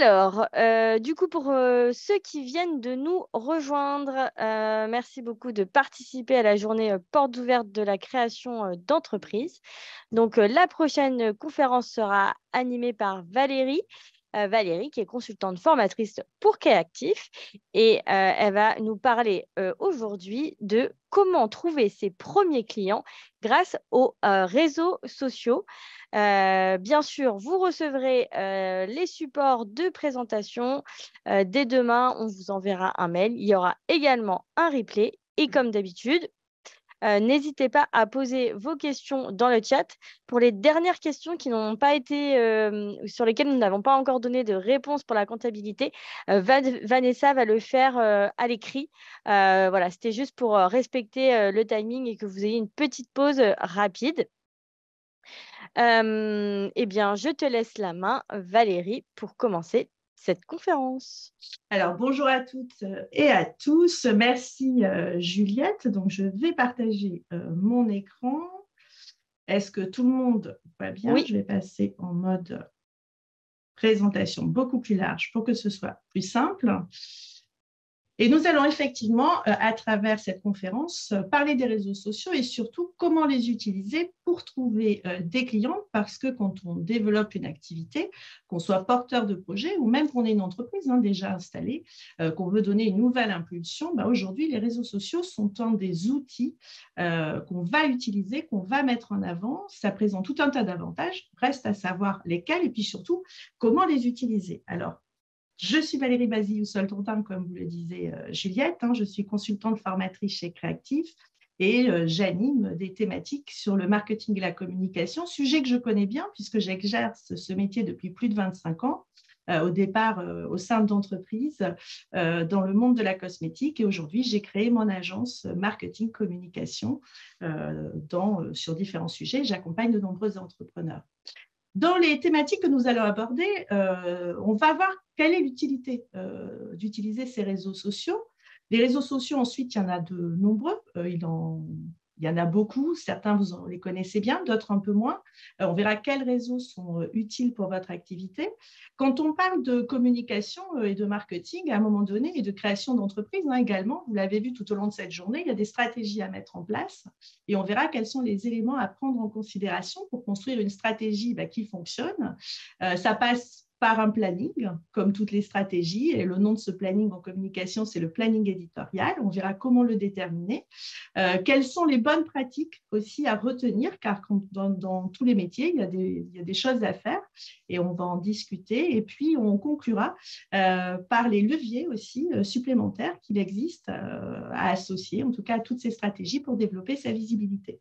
Alors, du coup, pour ceux qui viennent de nous rejoindre, merci beaucoup de participer à la journée porte ouverte de la création d'entreprise. Donc, la prochaine conférence sera animée par Valérie. Valérie, qui est consultante formatrice pour Créactif. Et elle va nous parler aujourd'hui de comment trouver ses premiers clients grâce aux réseaux sociaux. Bien sûr, vous recevrez les supports de présentation. Dès demain, on vous enverra un mail. Il y aura également un replay. Et comme d'habitude, n'hésitez pas à poser vos questions dans le chat. Pour les dernières questions qui n'ont pas été, sur lesquelles nous n'avons pas encore donné de réponse pour la comptabilité, Vanessa va le faire à l'écrit. Voilà, c'était juste pour respecter le timing et que vous ayez une petite pause rapide. Eh bien, je te laisse la main, Valérie, pour commencer cette conférence. Alors, bonjour à toutes et à tous. Merci Juliette. Donc, je vais partager mon écran. Est-ce que tout le monde va bien? Oui. Je vais passer en mode présentation beaucoup plus large pour que ce soit plus simple. Et nous allons effectivement, à travers cette conférence, parler des réseaux sociaux et surtout comment les utiliser pour trouver des clients, parce que quand on développe une activité, qu'on soit porteur de projet ou même qu'on ait une entreprise déjà installée, qu'on veut donner une nouvelle impulsion, aujourd'hui, les réseaux sociaux sont un des outils qu'on va utiliser, qu'on va mettre en avant. Ça présente tout un tas d'avantages, reste à savoir lesquels et puis surtout comment les utiliser. Alors, je suis Valérie Basile-Soltontin, comme vous le disait Juliette. Je suis consultante formatrice chez Créactif et j'anime des thématiques sur le marketing et la communication, sujet que je connais bien puisque j'exerce ce métier depuis plus de 25 ans. Au départ au sein d'entreprises dans le monde de la cosmétique. Et aujourd'hui, j'ai créé mon agence marketing communication sur différents sujets. J'accompagne de nombreux entrepreneurs. Dans les thématiques que nous allons aborder, on va voir quelle est l'utilité d'utiliser ces réseaux sociaux. Les réseaux sociaux, ensuite, il y en a de nombreux. Il y en a beaucoup. Certains, vous les connaissez bien, d'autres un peu moins. On verra quels réseaux sont utiles pour votre activité. Quand on parle de communication et de marketing, à un moment donné, et de création d'entreprise également, vous l'avez vu tout au long de cette journée, il y a des stratégies à mettre en place et on verra quels sont les éléments à prendre en considération pour construire une stratégie qui fonctionne. Ça passe par un planning, comme toutes les stratégies. Et le nom de ce planning en communication, c'est le planning éditorial. On verra comment le déterminer. Quelles sont les bonnes pratiques aussi à retenir, car dans tous les métiers, il y a des choses à faire et on va en discuter. Et puis, on conclura par les leviers aussi supplémentaires qu'il existe à associer, en tout cas à toutes ces stratégies pour développer sa visibilité.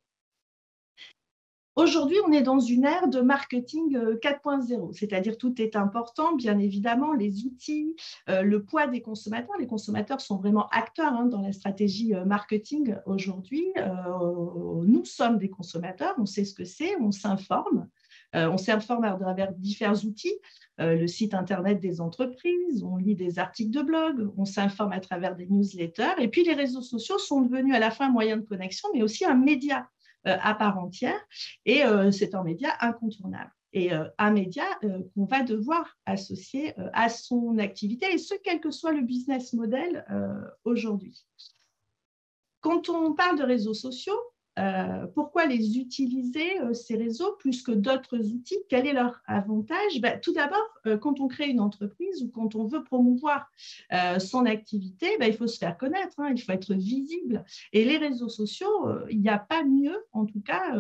Aujourd'hui, on est dans une ère de marketing 4.0, c'est-à-dire tout est important, bien évidemment, les outils, le poids des consommateurs. Les consommateurs sont vraiment acteurs dans la stratégie marketing aujourd'hui. Nous sommes des consommateurs, on sait ce que c'est, on s'informe. On s'informe à travers divers outils, le site internet des entreprises, on lit des articles de blog, on s'informe à travers des newsletters. Et puis, les réseaux sociaux sont devenus à la fois un moyen de connexion, mais aussi un média à part entière, et c'est un média incontournable. Et un média qu'on va devoir associer à son activité, et ce, quel que soit le business model aujourd'hui. Quand on parle de réseaux sociaux, pourquoi les utiliser, ces réseaux, plus que d'autres outils? Quel est leur avantage? Tout d'abord, quand on crée une entreprise ou quand on veut promouvoir son activité, il faut se faire connaître, il faut être visible. Et les réseaux sociaux, il n'y a pas mieux, en tout cas,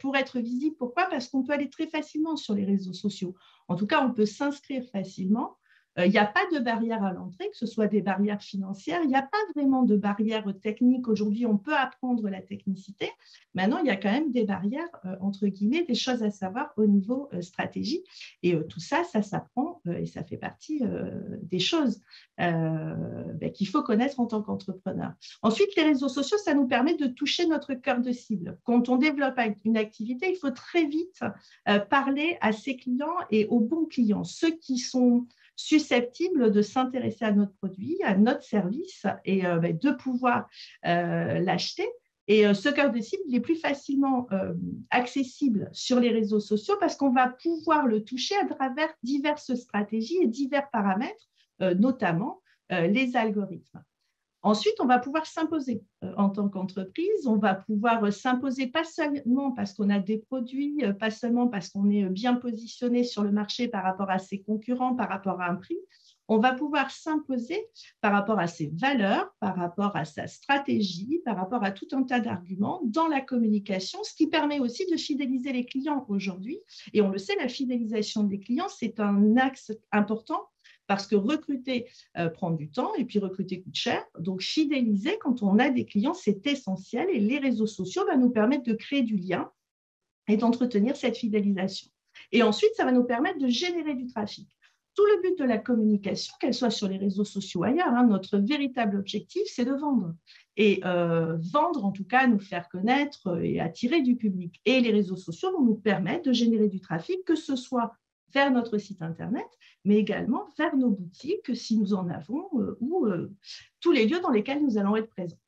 pour être visible. Pourquoi? Parce qu'on peut aller très facilement sur les réseaux sociaux. En tout cas, on peut s'inscrire facilement. Il n'y a pas de barrière à l'entrée, que ce soit des barrières financières. Il n'y a pas vraiment de barrières techniques. Aujourd'hui, on peut apprendre la technicité. Maintenant, il y a quand même des barrières, entre guillemets, des choses à savoir au niveau stratégie. Et tout ça, ça s'apprend et ça fait partie des choses qu'il faut connaître en tant qu'entrepreneur. Ensuite, les réseaux sociaux, ça nous permet de toucher notre cœur de cible. Quand on développe une activité, il faut très vite parler à ses clients et aux bons clients, ceux qui sont susceptibles de s'intéresser à notre produit, à notre service et de pouvoir l'acheter. Et ce cœur de cible, il est plus facilement accessible sur les réseaux sociaux parce qu'on va pouvoir le toucher à travers diverses stratégies et divers paramètres, notamment les algorithmes. Ensuite, on va pouvoir s'imposer en tant qu'entreprise. On va pouvoir s'imposer pas seulement parce qu'on a des produits, pas seulement parce qu'on est bien positionné sur le marché par rapport à ses concurrents, par rapport à un prix. On va pouvoir s'imposer par rapport à ses valeurs, par rapport à sa stratégie, par rapport à tout un tas d'arguments dans la communication, ce qui permet aussi de fidéliser les clients aujourd'hui. Et on le sait, la fidélisation des clients, c'est un axe important parce que recruter prend du temps et puis recruter coûte cher. Donc, fidéliser quand on a des clients, c'est essentiel et les réseaux sociaux vont nous permettre de créer du lien et d'entretenir cette fidélisation. Et ensuite, ça va nous permettre de générer du trafic. Tout le but de la communication, qu'elle soit sur les réseaux sociaux ou ailleurs, notre véritable objectif, c'est de vendre. Et vendre, en tout cas, nous faire connaître et attirer du public. Et les réseaux sociaux vont nous permettre de générer du trafic, que ce soit vers notre site Internet, mais également vers nos boutiques, si nous en avons, ou tous les lieux dans lesquels nous allons être présents.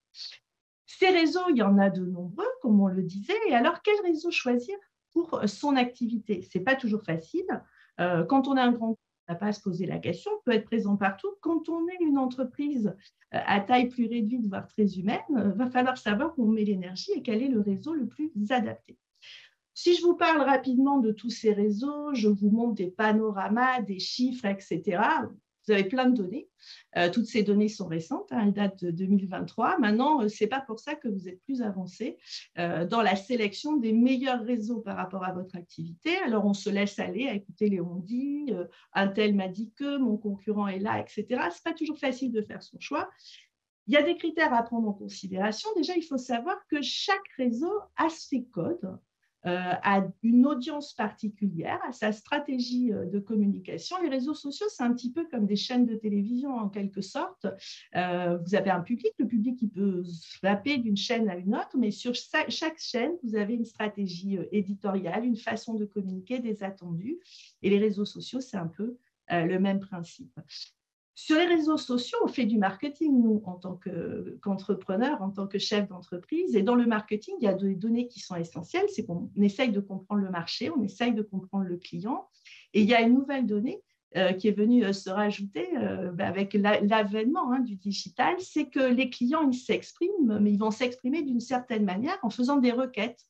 Ces réseaux, il y en a de nombreux, comme on le disait. Et alors, quel réseau choisir pour son activité? Ce n'est pas toujours facile. Quand on a un grand groupe, on n'a pas à se poser la question, on peut être présent partout. Quand on est une entreprise à taille plus réduite, voire très humaine, il va falloir savoir où on met l'énergie et quel est le réseau le plus adapté. Si je vous parle rapidement de tous ces réseaux, je vous montre des panoramas, des chiffres, etc. Vous avez plein de données. Toutes ces données sont récentes, elles datent de 2023. Maintenant, ce n'est pas pour ça que vous êtes plus avancé dans la sélection des meilleurs réseaux par rapport à votre activité. Alors, on se laisse aller à écouter les on-dit, un tel m'a dit que, mon concurrent est là, etc. Ce n'est pas toujours facile de faire son choix. Il y a des critères à prendre en considération. Déjà, il faut savoir que chaque réseau a ses codes, à une audience particulière, à sa stratégie de communication. Les réseaux sociaux, c'est un petit peu comme des chaînes de télévision en quelque sorte. Vous avez un public, le public il peut swapper d'une chaîne à une autre, mais sur chaque chaîne, vous avez une stratégie éditoriale, une façon de communiquer, des attendus. Et les réseaux sociaux, c'est un peu le même principe. Sur les réseaux sociaux, on fait du marketing, nous, en tant qu'entrepreneurs, en tant que chef d'entreprise. Et dans le marketing, il y a des données qui sont essentielles. C'est qu'on essaye de comprendre le marché, on essaye de comprendre le client. Et il y a une nouvelle donnée qui est venue se rajouter avec l'avènement du digital, c'est que les clients, ils s'expriment, mais ils vont s'exprimer d'une certaine manière en faisant des requêtes.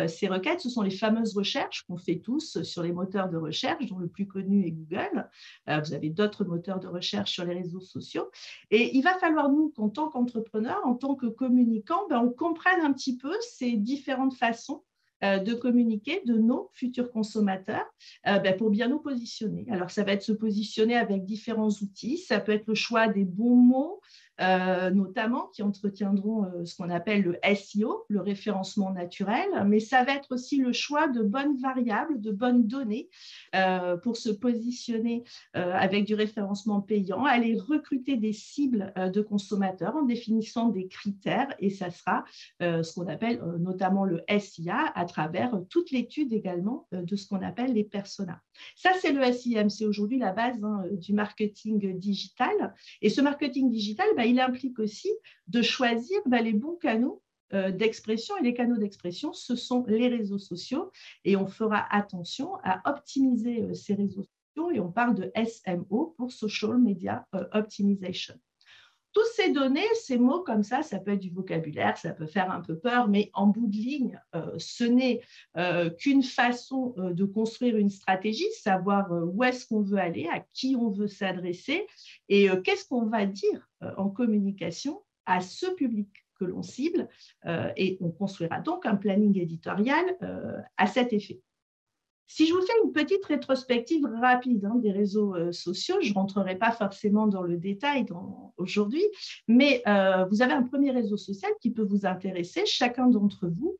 Ces requêtes, ce sont les fameuses recherches qu'on fait tous sur les moteurs de recherche, dont le plus connu est Google. Vous avez d'autres moteurs de recherche sur les réseaux sociaux. Et il va falloir, nous, qu'en tant qu'entrepreneurs, en tant que communicants, on comprenne un petit peu ces différentes façons de communiquer de nos futurs consommateurs pour bien nous positionner. Alors, ça va être se positionner avec différents outils. Ça peut être le choix des bons mots, notamment, qui entretiendront ce qu'on appelle le SEO, le référencement naturel, mais ça va être aussi le choix de bonnes variables, de bonnes données pour se positionner avec du référencement payant, aller recruter des cibles de consommateurs en définissant des critères, et ça sera ce qu'on appelle notamment le SIA à travers toute l'étude également de ce qu'on appelle les personas. Ça, c'est le SIM, c'est aujourd'hui la base du marketing digital, et ce marketing digital, il implique aussi de choisir les bons canaux d'expression, et les canaux d'expression, ce sont les réseaux sociaux, et on fera attention à optimiser ces réseaux sociaux, et on parle de SMO pour Social Media Optimization. Toutes ces données, ces mots comme ça peut être du vocabulaire, ça peut faire un peu peur, mais en bout de ligne, ce n'est qu'une façon de construire une stratégie, savoir où est-ce qu'on veut aller, à qui on veut s'adresser et qu'est-ce qu'on va dire en communication à ce public que l'on cible, et on construira donc un planning éditorial à cet effet. Si je vous fais une petite rétrospective rapide des réseaux sociaux, je ne rentrerai pas forcément dans le détail aujourd'hui, mais vous avez un premier réseau social qui peut vous intéresser, chacun d'entre vous,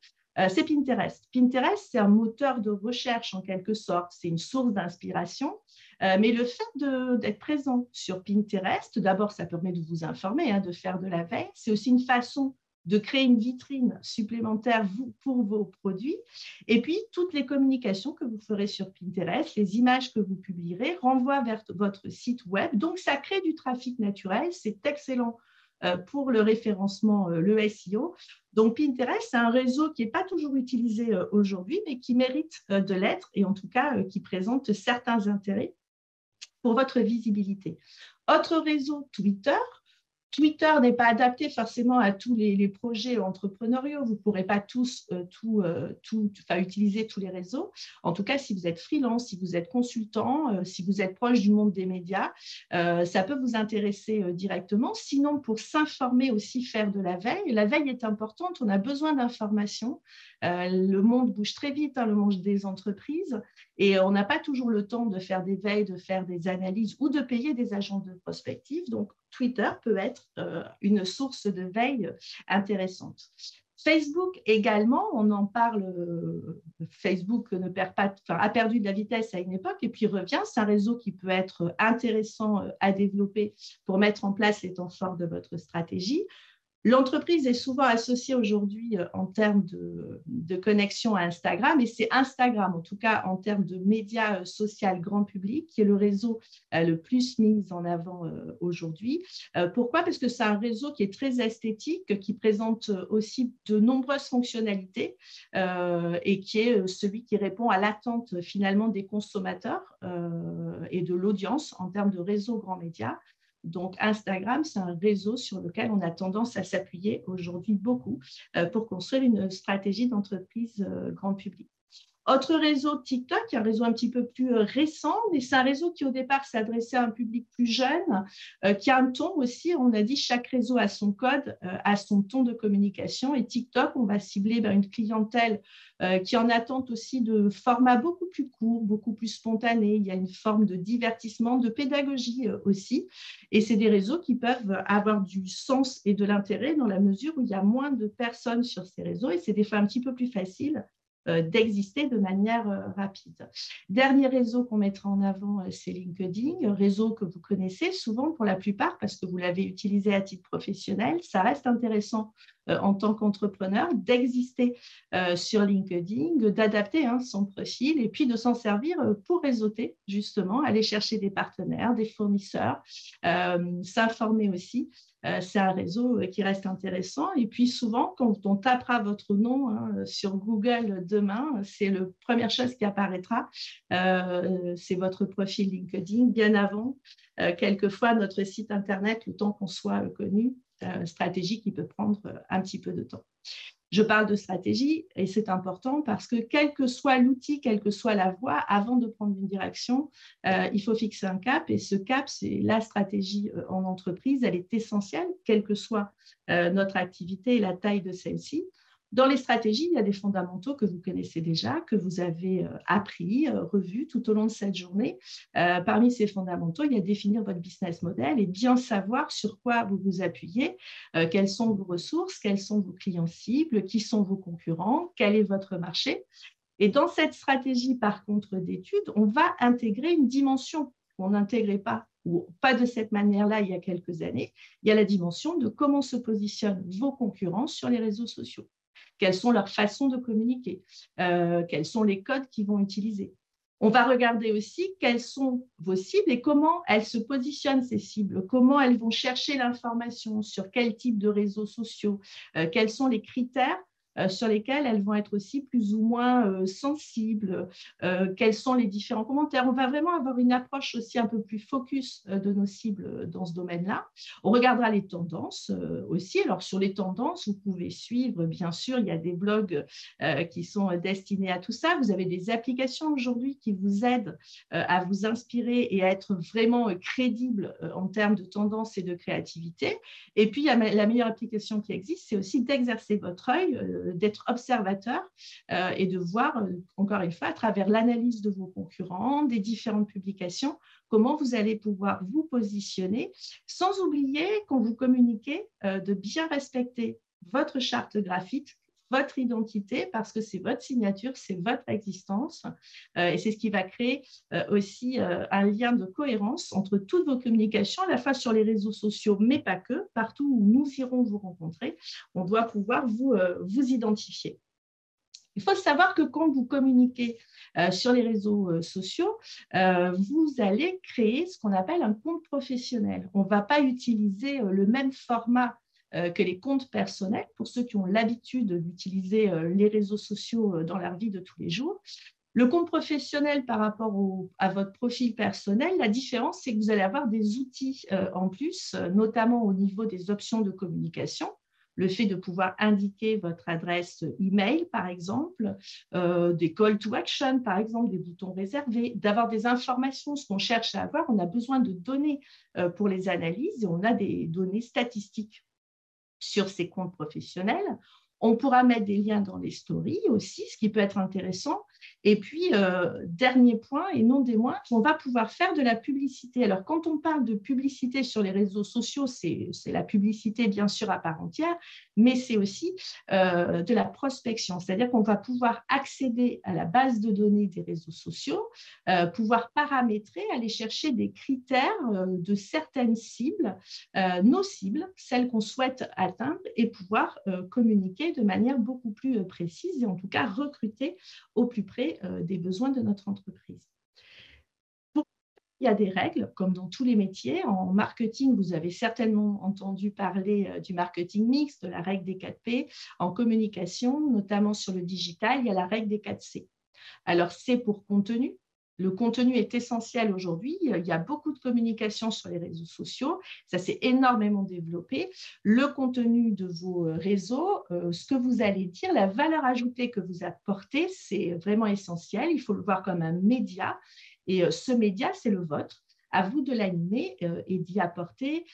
c'est Pinterest. Pinterest, c'est un moteur de recherche en quelque sorte, c'est une source d'inspiration, mais le fait d'être présent sur Pinterest, d'abord, ça permet de vous informer, de faire de la veille, c'est aussi une façon de créer une vitrine supplémentaire pour vos produits. Et puis, toutes les communications que vous ferez sur Pinterest, les images que vous publierez renvoient vers votre site web. Donc, ça crée du trafic naturel. C'est excellent pour le référencement, le SEO. Donc, Pinterest, c'est un réseau qui n'est pas toujours utilisé aujourd'hui, mais qui mérite de l'être et en tout cas qui présente certains intérêts pour votre visibilité. Autre réseau, Twitter. Twitter n'est pas adapté forcément à tous les projets entrepreneuriaux. Vous ne pourrez pas tous utiliser tous les réseaux. En tout cas, si vous êtes freelance, si vous êtes consultant, si vous êtes proche du monde des médias, ça peut vous intéresser directement. Sinon, pour s'informer aussi, faire de la veille. La veille est importante. On a besoin d'informations. Le monde bouge très vite, le monde des entreprises, et on n'a pas toujours le temps de faire des veilles, de faire des analyses ou de payer des agents de prospective. Donc, Twitter peut être une source de veille intéressante. Facebook également, on en parle, Facebook a perdu de la vitesse à une époque et puis revient. C'est un réseau qui peut être intéressant à développer pour mettre en place les temps forts de votre stratégie. L'entreprise est souvent associée aujourd'hui en termes de connexion à Instagram, et c'est Instagram, en tout cas en termes de médias social grand public, qui est le réseau le plus mis en avant aujourd'hui. Pourquoi? Parce que c'est un réseau qui est très esthétique, qui présente aussi de nombreuses fonctionnalités et qui est celui qui répond à l'attente finalement des consommateurs et de l'audience en termes de réseau grand média. Donc, Instagram, c'est un réseau sur lequel on a tendance à s'appuyer aujourd'hui beaucoup pour construire une stratégie d'entreprise grand public. Autre réseau, TikTok, un réseau un petit peu plus récent, mais c'est un réseau qui au départ s'adressait à un public plus jeune, qui a un ton aussi, on a dit chaque réseau a son code, a son ton de communication, et TikTok, on va cibler une clientèle qui en attente aussi de formats beaucoup plus courts, beaucoup plus spontanés. Il y a une forme de divertissement, de pédagogie aussi, et c'est des réseaux qui peuvent avoir du sens et de l'intérêt dans la mesure où il y a moins de personnes sur ces réseaux, et c'est des fois un petit peu plus facile d'exister de manière rapide. Dernier réseau qu'on mettra en avant, c'est LinkedIn, réseau que vous connaissez souvent pour la plupart parce que vous l'avez utilisé à titre professionnel. Ça reste intéressant en tant qu'entrepreneur d'exister sur LinkedIn, d'adapter son profil et puis de s'en servir pour réseauter justement, aller chercher des partenaires, des fournisseurs, s'informer aussi. C'est un réseau qui reste intéressant. Et puis souvent, quand on tapera votre nom sur Google demain, c'est la première chose qui apparaîtra. C'est votre profil LinkedIn, bien avant, quelquefois notre site Internet, le temps qu'on soit connu, stratégie qui peut prendre un petit peu de temps. Je parle de stratégie et c'est important parce que quel que soit l'outil, quelle que soit la voie, avant de prendre une direction, il faut fixer un cap et ce cap, c'est la stratégie en entreprise. Elle est essentielle, quelle que soit notre activité et la taille de celle-ci. Dans les stratégies, il y a des fondamentaux que vous connaissez déjà, que vous avez appris, revus tout au long de cette journée. Parmi ces fondamentaux, il y a définir votre business model et bien savoir sur quoi vous vous appuyez, quelles sont vos ressources, quels sont vos clients cibles, qui sont vos concurrents, quel est votre marché. Et dans cette stratégie, par contre, d'études, on va intégrer une dimension qu'on n'intégrait pas ou pas de cette manière-là il y a quelques années. Il y a la dimension de comment se positionnent vos concurrents sur les réseaux sociaux. Quelles sont leurs façons de communiquer, quels sont les codes qu'ils vont utiliser. On va regarder aussi quelles sont vos cibles et comment elles se positionnent, ces cibles, comment elles vont chercher l'information, sur quel type de réseaux sociaux, quels sont les critères sur lesquels elles vont être aussi plus ou moins sensibles, quels sont les différents commentaires. On va vraiment avoir une approche aussi un peu plus focus de nos cibles dans ce domaine-là. On regardera les tendances aussi. Alors, sur les tendances, vous pouvez suivre, bien sûr, il y a des blogs qui sont destinés à tout ça. Vous avez des applications aujourd'hui qui vous aident à vous inspirer et à être vraiment crédible en termes de tendances et de créativité. Et puis, la meilleure application qui existe, c'est aussi d'exercer votre œil, d'être observateur et de voir, encore une fois, à travers l'analyse de vos concurrents, des différentes publications, comment vous allez pouvoir vous positionner, sans oublier, quand vous communiquez, de bien respecter votre charte graphique, votre identité, parce que c'est votre signature, c'est votre existence, et c'est ce qui va créer aussi un lien de cohérence entre toutes vos communications, à la fois sur les réseaux sociaux, mais pas que, partout où nous irons vous rencontrer, on doit pouvoir vous identifier. Il faut savoir que quand vous communiquez sur les réseaux sociaux, vous allez créer ce qu'on appelle un compte professionnel. On ne va pas utiliser le même format que les comptes personnels, pour ceux qui ont l'habitude d'utiliser les réseaux sociaux dans leur vie de tous les jours. Le compte professionnel par rapport à votre profil personnel, la différence, c'est que vous allez avoir des outils en plus, notamment au niveau des options de communication. Le fait de pouvoir indiquer votre adresse email, par exemple, des call to action, par exemple, des boutons réservés, d'avoir des informations, ce qu'on cherche à avoir. On a besoin de données pour les analyses et on a des données statistiques sur ces comptes professionnels. On pourra mettre des liens dans les stories aussi, ce qui peut être intéressant. Et puis, dernier point, et non des moindres, on va pouvoir faire de la publicité. Alors, quand on parle de publicité sur les réseaux sociaux, c'est la publicité, bien sûr, à part entière, mais c'est aussi de la prospection. C'est-à-dire qu'on va pouvoir accéder à la base de données des réseaux sociaux, pouvoir paramétrer, aller chercher des critères de certaines cibles, nos cibles, celles qu'on souhaite atteindre, et pouvoir communiquer de manière beaucoup plus précise et en tout cas recruter au plus près des besoins de notre entreprise. Il y a des règles, comme dans tous les métiers. En marketing, vous avez certainement entendu parler du marketing mix, de la règle des 4P. En communication, notamment sur le digital, il y a la règle des 4C. Alors, c'est pour contenu. Le contenu est essentiel aujourd'hui. Il y a beaucoup de communication sur les réseaux sociaux. Ça s'est énormément développé. Le contenu de vos réseaux, ce que vous allez dire, la valeur ajoutée que vous apportez, c'est vraiment essentiel. Il faut le voir comme un média. Et ce média, c'est le vôtre. À vous de l'animer et d'y apporter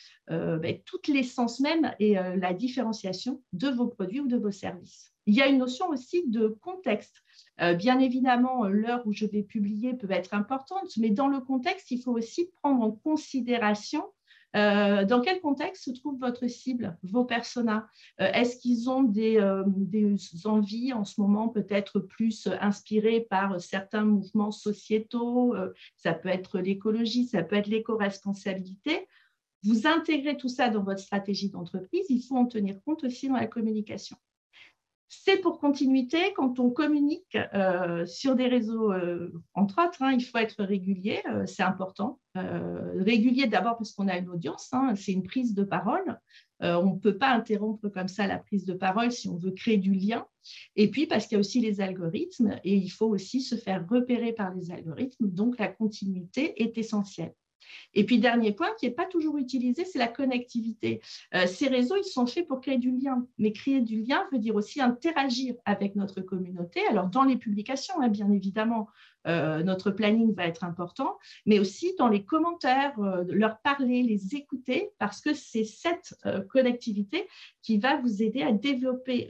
toute l'essence même et la différenciation de vos produits ou de vos services. Il y a une notion aussi de contexte. Bien évidemment, l'heure où je vais publier peut être importante, mais dans le contexte, il faut aussi prendre en considération dans quel contexte se trouve votre cible, vos personas. Est-ce qu'ils ont des envies en ce moment peut-être plus inspirées par certains mouvements sociétaux, ça peut être l'écologie, ça peut être l'éco-responsabilité. Vous intégrez tout ça dans votre stratégie d'entreprise, il faut en tenir compte aussi dans la communication. C'est pour continuité, quand on communique sur des réseaux, entre autres, il faut être régulier, c'est important. Régulier d'abord parce qu'on a une audience, c'est une prise de parole. On ne peut pas interrompre comme ça la prise de parole si on veut créer du lien. Et puis parce qu'il y a aussi les algorithmes et il faut aussi se faire repérer par les algorithmes. Donc, la continuité est essentielle. Et puis, dernier point qui n'est pas toujours utilisé, c'est la connectivité. Ces réseaux, ils sont faits pour créer du lien. Mais créer du lien veut dire aussi interagir avec notre communauté. Alors, dans les publications, bien évidemment, notre planning va être important, mais aussi dans les commentaires, leur parler, les écouter, parce que c'est cette connectivité qui va vous aider à développer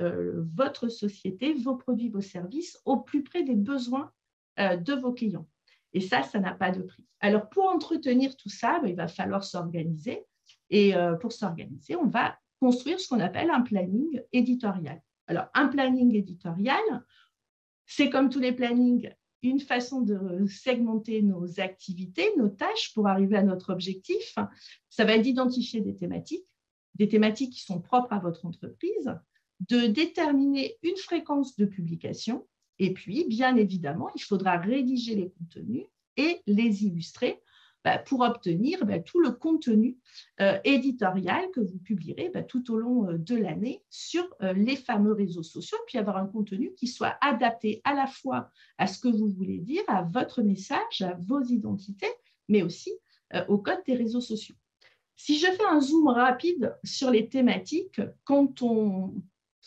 votre société, vos produits, vos services au plus près des besoins de vos clients. Et ça n'a pas de prix. Alors, pour entretenir tout ça, il va falloir s'organiser. Et pour s'organiser, on va construire ce qu'on appelle un planning éditorial. Alors, un planning éditorial, c'est comme tous les plannings, une façon de segmenter nos activités, nos tâches pour arriver à notre objectif. Ça va être d'identifier des thématiques qui sont propres à votre entreprise, de déterminer une fréquence de publication. Et puis, bien évidemment, il faudra rédiger les contenus et les illustrer pour obtenir tout le contenu éditorial que vous publierez tout au long de l'année sur les fameux réseaux sociaux, puis avoir un contenu qui soit adapté à la fois à ce que vous voulez dire, à votre message, à vos identités, mais aussi au code des réseaux sociaux. Si je fais un zoom rapide sur les thématiques, quand on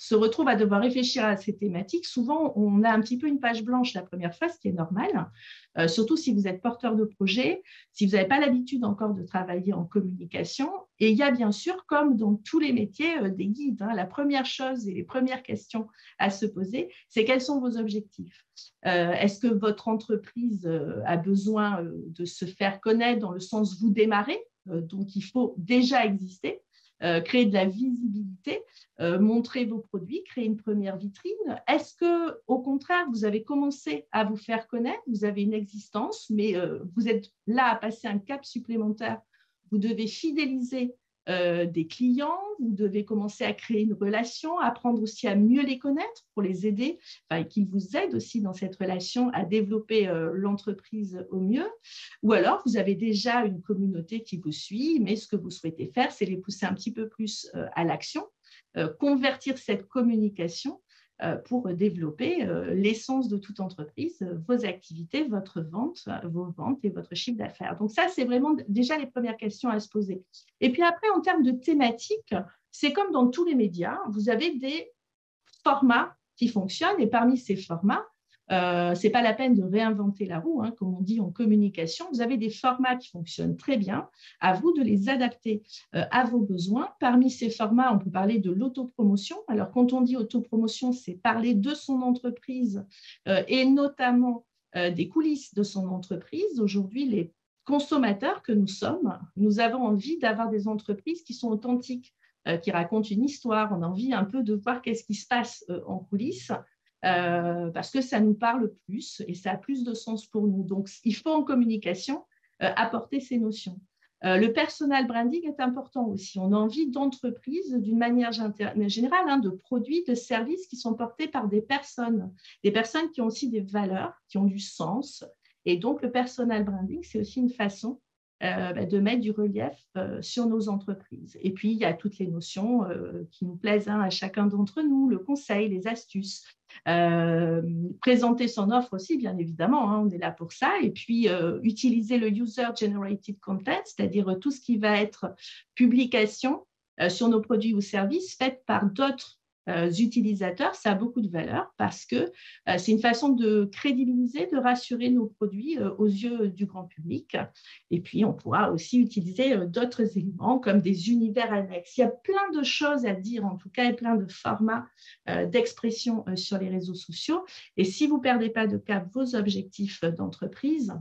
se retrouve à devoir réfléchir à ces thématiques, souvent on a un petit peu une page blanche la première fois, ce qui est normal, surtout si vous êtes porteur de projet, si vous n'avez pas l'habitude encore de travailler en communication. Et il y a bien sûr, comme dans tous les métiers, des guides. La première chose et les premières questions à se poser, c'est quels sont vos objectifs. Est-ce que votre entreprise a besoin de se faire connaître dans le sens vous démarrer, donc il faut déjà exister, créer de la visibilité, montrer vos produits, créer une première vitrine. Est-ce que, au contraire, vous avez commencé à vous faire connaître, vous avez une existence, mais vous êtes là à passer un cap supplémentaire, vous devez fidéliser des clients, vous devez commencer à créer une relation, apprendre aussi à mieux les connaître pour les aider, et qu'ils vous aident aussi dans cette relation à développer l'entreprise au mieux. Ou alors, vous avez déjà une communauté qui vous suit, mais ce que vous souhaitez faire, c'est les pousser un petit peu plus à l'action, convertir cette communication pour développer l'essence de toute entreprise, vos activités, votre vente, vos ventes et votre chiffre d'affaires. Donc ça, c'est vraiment déjà les premières questions à se poser. Et puis après, en termes de thématiques, c'est comme dans tous les médias, vous avez des formats qui fonctionnent et parmi ces formats, ce n'est pas la peine de réinventer la roue, hein, comme on dit en communication. Vous avez des formats qui fonctionnent très bien. À vous de les adapter à vos besoins. Parmi ces formats, on peut parler de l'autopromotion. Alors, quand on dit autopromotion, c'est parler de son entreprise et notamment des coulisses de son entreprise. Aujourd'hui, les consommateurs que nous sommes, nous avons envie d'avoir des entreprises qui sont authentiques, qui racontent une histoire. On a envie un peu de voir qu'est-ce qui se passe en coulisses. Parce que ça nous parle plus et ça a plus de sens pour nous. Donc, il faut en communication apporter ces notions. Le personal branding est important aussi. On a envie d'entreprises d'une manière générale, hein, de produits, de services qui sont portés par des personnes qui ont aussi des valeurs, qui ont du sens. Et donc, le personal branding, c'est aussi une façon de mettre du relief sur nos entreprises. Et puis, il y a toutes les notions qui nous plaisent à chacun d'entre nous, le conseil, les astuces, présenter son offre aussi, bien évidemment, hein, on est là pour ça. Et puis, utiliser le user-generated content, c'est-à-dire tout ce qui va être publication sur nos produits ou services faits par d'autres utilisateurs, ça a beaucoup de valeur parce que c'est une façon de crédibiliser, de rassurer nos produits aux yeux du grand public. Et puis, on pourra aussi utiliser d'autres éléments comme des univers annexes. Il y a plein de choses à dire, en tout cas, et plein de formats d'expression sur les réseaux sociaux. Et si vous ne perdez pas de cap vos objectifs d'entreprise,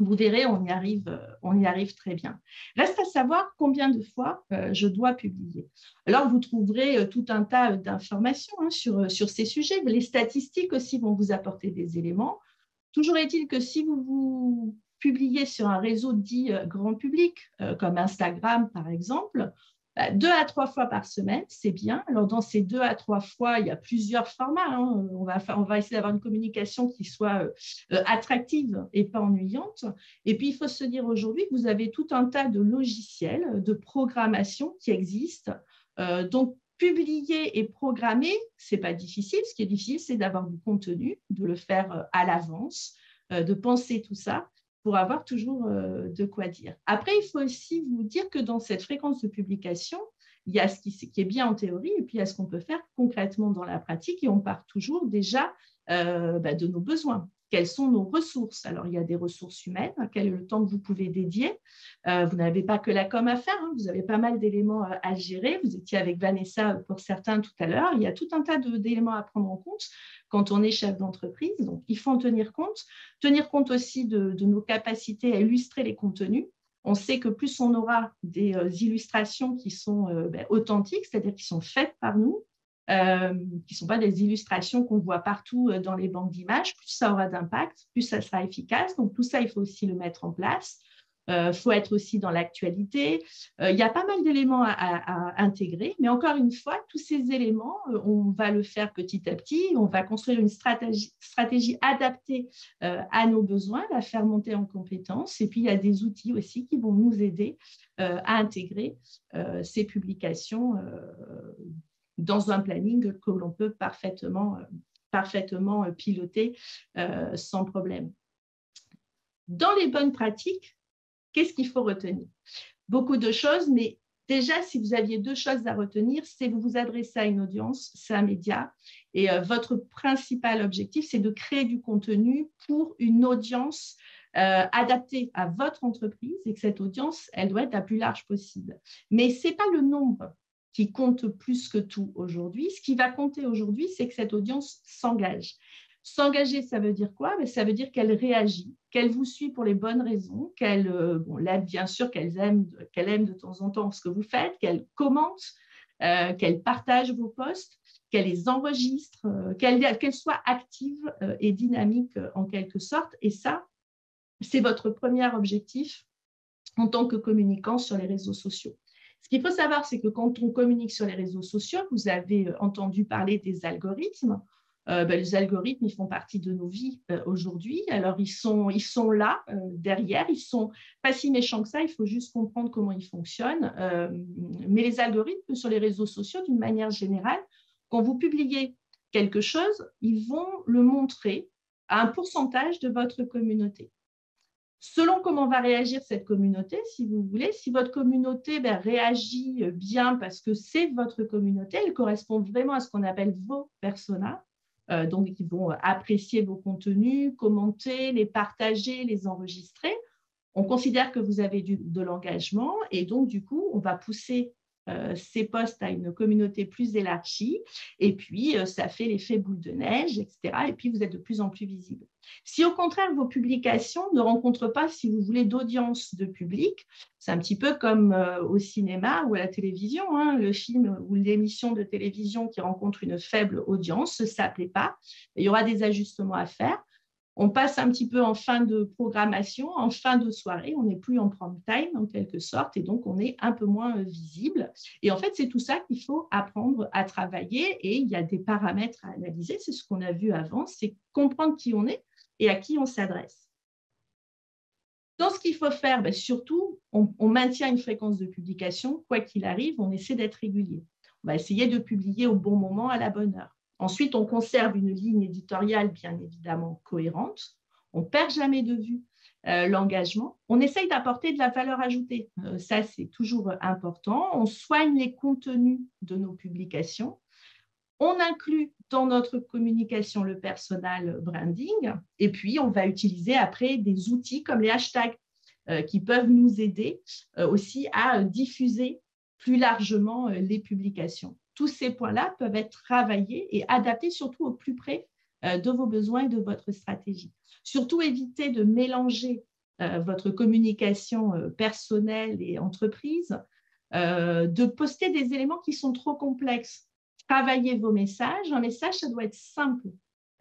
vous verrez, on y arrive très bien. Reste à savoir combien de fois je dois publier. Alors, vous trouverez tout un tas d'informations hein, sur ces sujets. Les statistiques aussi vont vous apporter des éléments. Toujours est-il que si vous publiez sur un réseau dit grand public, comme Instagram par exemple, 2 à 3 fois par semaine, c'est bien. Alors, dans ces 2 à 3 fois, il y a plusieurs formats. Hein. On va essayer d'avoir une communication qui soit attractive et pas ennuyante. Et puis, il faut se dire aujourd'hui que vous avez tout un tas de logiciels, de programmation qui existent. Donc, publier et programmer, ce n'est pas difficile. Ce qui est difficile, c'est d'avoir du contenu, de le faire à l'avance, de penser tout ça, pour avoir toujours de quoi dire. Après, il faut aussi vous dire que dans cette fréquence de publication, il y a ce qui est bien en théorie et puis il y a ce qu'on peut faire concrètement dans la pratique et on part toujours déjà de nos besoins. Quelles sont nos ressources? Alors, il y a des ressources humaines, quel est le temps que vous pouvez dédier? Vous n'avez pas que la com à faire, hein, vous avez pas mal d'éléments à gérer. Vous étiez avec Vanessa pour certains tout à l'heure. Il y a tout un tas d'éléments à prendre en compte quand on est chef d'entreprise. Donc, il faut en tenir compte. Tenir compte aussi de nos capacités à illustrer les contenus. On sait que plus on aura des illustrations qui sont authentiques, c'est-à-dire qui sont faites par nous, qui ne sont pas des illustrations qu'on voit partout dans les banques d'images, plus ça aura d'impact, plus ça sera efficace. Donc, tout ça, il faut aussi le mettre en place. Il faut être aussi dans l'actualité. Il y a pas mal d'éléments à intégrer, mais encore une fois, tous ces éléments, on va le faire petit à petit. On va construire une stratégie adaptée à nos besoins, la faire monter en compétences. Et puis, il y a des outils aussi qui vont nous aider à intégrer ces publications dans un planning que l'on peut parfaitement piloter sans problème. Dans les bonnes pratiques, qu'est-ce qu'il faut retenir? Beaucoup de choses, mais déjà, si vous aviez 2 choses à retenir, c'est vous vous adressez à une audience, c'est un média, et votre principal objectif, c'est de créer du contenu pour une audience adaptée à votre entreprise, et que cette audience, elle doit être la plus large possible. Mais ce n'est pas le nombre qui compte plus que tout aujourd'hui. Ce qui va compter aujourd'hui, c'est que cette audience s'engage. S'engager, ça veut dire quoi? Ça veut dire qu'elle réagit, qu'elle vous suit pour les bonnes raisons, bien sûr, qu'elle aime de temps en temps ce que vous faites, qu'elle commente, qu'elle partage vos posts, qu'elle les enregistre, qu'elle soit active et dynamique en quelque sorte. Et ça, c'est votre premier objectif en tant que communicant sur les réseaux sociaux. Ce qu'il faut savoir, c'est que quand on communique sur les réseaux sociaux, vous avez entendu parler des algorithmes. Les algorithmes, ils font partie de nos vies aujourd'hui. Alors, ils sont là, derrière. Ils ne sont pas si méchants que ça. Il faut juste comprendre comment ils fonctionnent. Mais les algorithmes sur les réseaux sociaux, d'une manière générale, quand vous publiez quelque chose, ils vont le montrer à un pourcentage de votre communauté. Selon comment va réagir cette communauté, si vous voulez, si votre communauté réagit bien parce que c'est votre communauté, elle correspond vraiment à ce qu'on appelle vos personas. Donc, ils vont apprécier vos contenus, commenter, les partager, les enregistrer. On considère que vous avez de l'engagement et donc, du coup, on va pousser ces posts à une communauté plus élargie et puis ça fait l'effet boule de neige, etc. Et puis, vous êtes de plus en plus visible. Si au contraire, vos publications ne rencontrent pas, si vous voulez, d'audience de public, c'est un petit peu comme au cinéma ou à la télévision, le film ou l'émission de télévision qui rencontre une faible audience, ça ne plaît pas. Il y aura des ajustements à faire. On passe un petit peu en fin de programmation, en fin de soirée, on n'est plus en prime time en quelque sorte, et donc on est un peu moins visible. Et en fait, c'est tout ça qu'il faut apprendre à travailler, et il y a des paramètres à analyser, c'est ce qu'on a vu avant, c'est comprendre qui on est et à qui on s'adresse. Dans ce qu'il faut faire, surtout, on maintient une fréquence de publication, quoi qu'il arrive, on essaie d'être régulier. On va essayer de publier au bon moment, à la bonne heure. Ensuite, on conserve une ligne éditoriale bien évidemment cohérente. On ne perd jamais de vue l'engagement. On essaye d'apporter de la valeur ajoutée. Ça, c'est toujours important. On soigne les contenus de nos publications. On inclut dans notre communication le personal branding. Et puis, on va utiliser après des outils comme les hashtags qui peuvent nous aider aussi à diffuser plus largement les publications. Tous ces points-là peuvent être travaillés et adaptés surtout au plus près de vos besoins et de votre stratégie. Surtout, évitez de mélanger votre communication personnelle et entreprise, de poster des éléments qui sont trop complexes. Travaillez vos messages. Un message, ça doit être simple.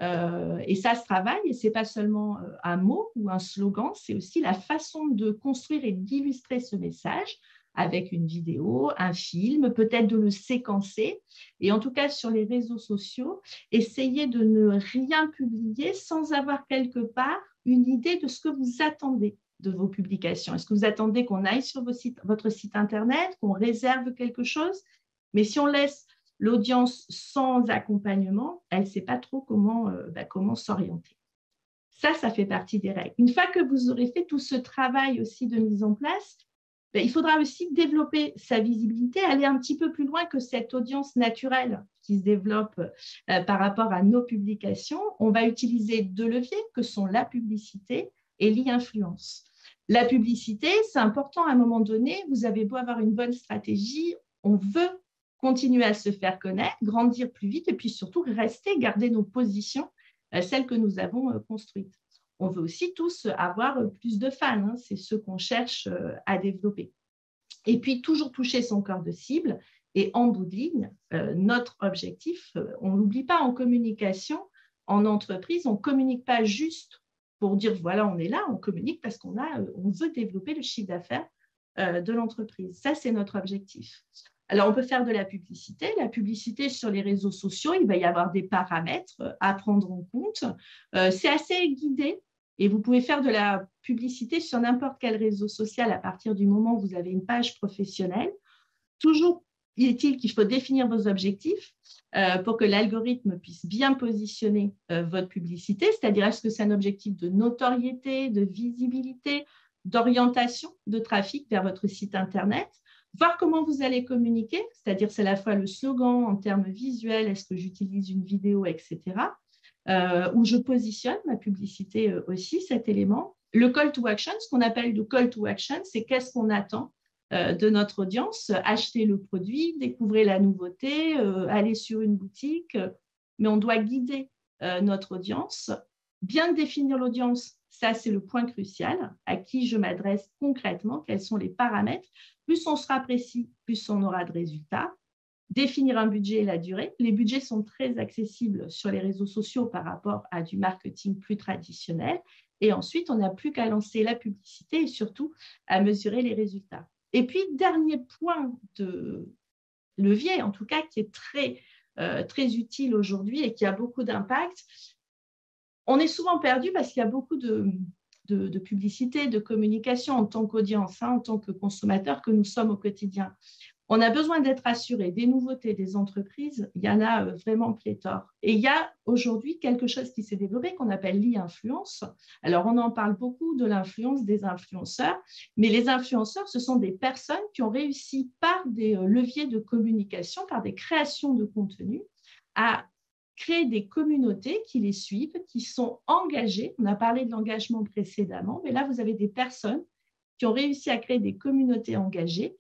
Et ça se travaille, et ce n'est pas seulement un mot ou un slogan, c'est aussi la façon de construire et d'illustrer ce message avec une vidéo, un film, peut-être de le séquencer. Et en tout cas, sur les réseaux sociaux, essayez de ne rien publier sans avoir quelque part une idée de ce que vous attendez de vos publications. Est-ce que vous attendez qu'on aille sur votre site Internet, qu'on réserve quelque chose? Mais si on laisse l'audience sans accompagnement, elle ne sait pas trop comment s'orienter. Ça fait partie des règles. Une fois que vous aurez fait tout ce travail aussi de mise en place, il faudra aussi développer sa visibilité, aller un petit peu plus loin que cette audience naturelle qui se développe par rapport à nos publications. On va utiliser deux leviers que sont la publicité et l'e-influence. La publicité, c'est important à un moment donné. Vous avez beau avoir une bonne stratégie, on veut continuer à se faire connaître, grandir plus vite et puis surtout garder nos positions, celles que nous avons construites. On veut aussi tous avoir plus de fans, c'est ce qu'on cherche à développer. Et puis, toujours toucher son cœur de cible. Et en bout de ligne, notre objectif, on ne l'oublie pas en communication, en entreprise, on ne communique pas juste pour dire voilà, on est là, on communique parce qu'on veut développer le chiffre d'affaires de l'entreprise. Ça, c'est notre objectif. Alors, on peut faire de la publicité. La publicité sur les réseaux sociaux, il va y avoir des paramètres à prendre en compte. C'est assez guidé. Et vous pouvez faire de la publicité sur n'importe quel réseau social à partir du moment où vous avez une page professionnelle. Toujours est-il qu'il faut définir vos objectifs pour que l'algorithme puisse bien positionner votre publicité, c'est-à-dire est-ce que c'est un objectif de notoriété, de visibilité, d'orientation de trafic vers votre site Internet, voir comment vous allez communiquer, c'est-à-dire c'est à la fois le slogan en termes visuels, est-ce que j'utilise une vidéo, etc., où je positionne ma publicité aussi, cet élément. Le call to action, ce qu'on appelle le call to action, c'est qu'est-ce qu'on attend de notre audience, acheter le produit, découvrir la nouveauté, aller sur une boutique, mais on doit guider notre audience, bien définir l'audience, ça c'est le point crucial, à qui je m'adresse concrètement, quels sont les paramètres, plus on sera précis, plus on aura de résultats. Définir un budget et la durée. Les budgets sont très accessibles sur les réseaux sociaux par rapport à du marketing plus traditionnel. Et ensuite, on n'a plus qu'à lancer la publicité et surtout à mesurer les résultats. Et puis, dernier point de levier, en tout cas, qui est très utile aujourd'hui et qui a beaucoup d'impact. On est souvent perdu parce qu'il y a beaucoup de publicité, de communication en tant qu'audience, en tant que consommateur que nous sommes au quotidien. On a besoin d'être assuré des nouveautés des entreprises. Il y en a vraiment pléthore. Et il y a aujourd'hui quelque chose qui s'est développé qu'on appelle l'e-influence. Alors, on en parle beaucoup de l'influence des influenceurs, mais les influenceurs, ce sont des personnes qui ont réussi par des leviers de communication, par des créations de contenu, à créer des communautés qui les suivent, qui sont engagées. On a parlé de l'engagement précédemment, mais là, vous avez des personnes qui ont réussi à créer des communautés engagées.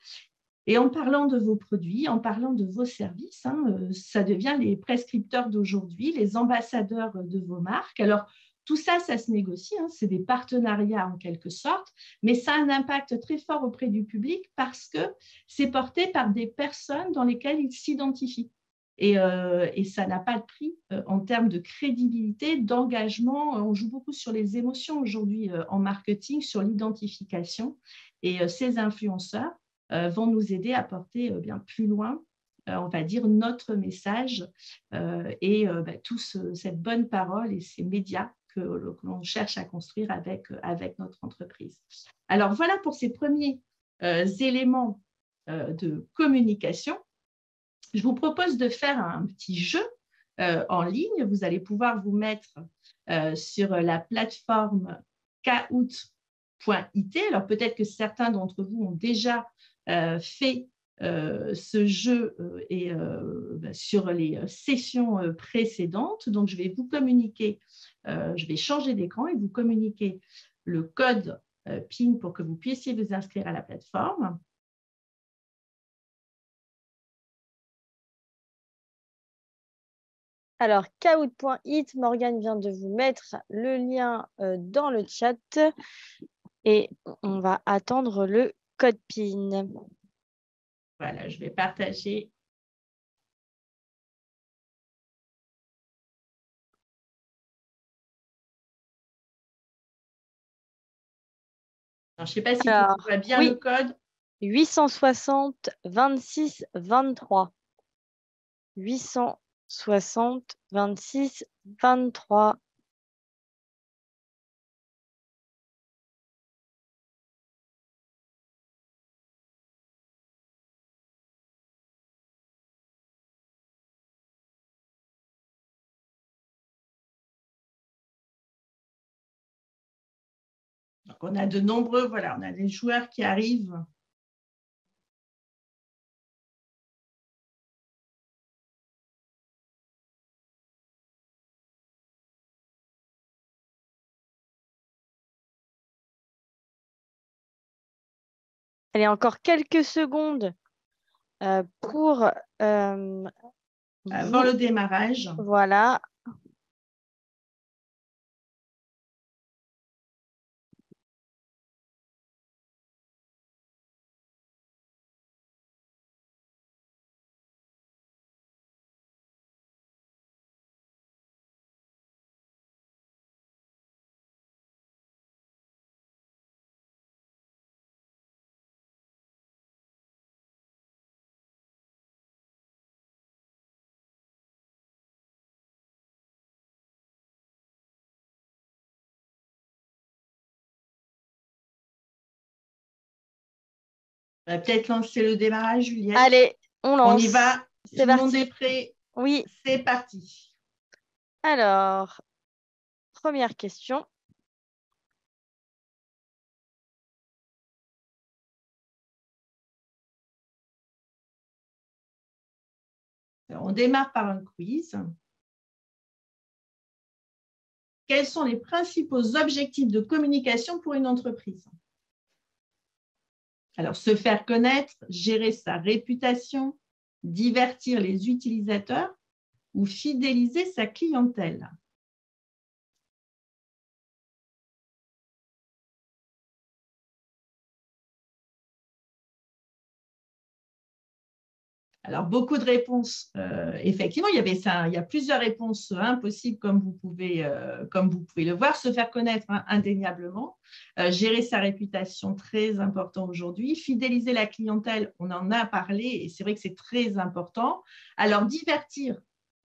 Et en parlant de vos produits, en parlant de vos services, ça devient les prescripteurs d'aujourd'hui, les ambassadeurs de vos marques. Alors, tout ça, ça se négocie, c'est des partenariats en quelque sorte, mais ça a un impact très fort auprès du public parce que c'est porté par des personnes dans lesquelles ils s'identifient. Et ça n'a pas de prix en termes de crédibilité, d'engagement. On joue beaucoup sur les émotions aujourd'hui en marketing, sur l'identification. Et ces influenceurs vont nous aider à porter bien plus loin, on va dire, notre message et toute cette bonne parole et ces médias que l'on cherche à construire avec notre entreprise. Alors voilà pour ces premiers éléments de communication. Je vous propose de faire un petit jeu en ligne. Vous allez pouvoir vous mettre sur la plateforme kahoot.it. Alors peut-être que certains d'entre vous ont déjà fait ce jeu sur les sessions précédentes. Donc, je vais vous communiquer, je vais changer d'écran et vous communiquer le code PIN pour que vous puissiez vous inscrire à la plateforme. Alors, kahoot.it, Morgane vient de vous mettre le lien dans le chat et on va attendre le code PIN. Voilà, je vais partager. Alors, je ne sais pas si tu vois bien le code. 860 26 23. 860 26 23. Donc, on a de nombreux, voilà, on a des joueurs qui arrivent. Allez, encore quelques secondes pour Avant le démarrage. Voilà. On va peut-être lancer le démarrage, Juliette. Allez, on lance. On y va. C'est Tout le monde est prêt? Oui. C'est parti. Alors, première question. Alors, on démarre par un quiz. Quels sont les principaux objectifs de communication pour une entreprise? Alors, se faire connaître, gérer sa réputation, divertir les utilisateurs ou fidéliser sa clientèle. Alors, beaucoup de réponses. Effectivement, il y a plusieurs réponses possibles, comme vous pouvez le voir. Se faire connaître indéniablement. Gérer sa réputation, très important aujourd'hui. Fidéliser la clientèle, on en a parlé et c'est vrai que c'est très important. Alors, divertir.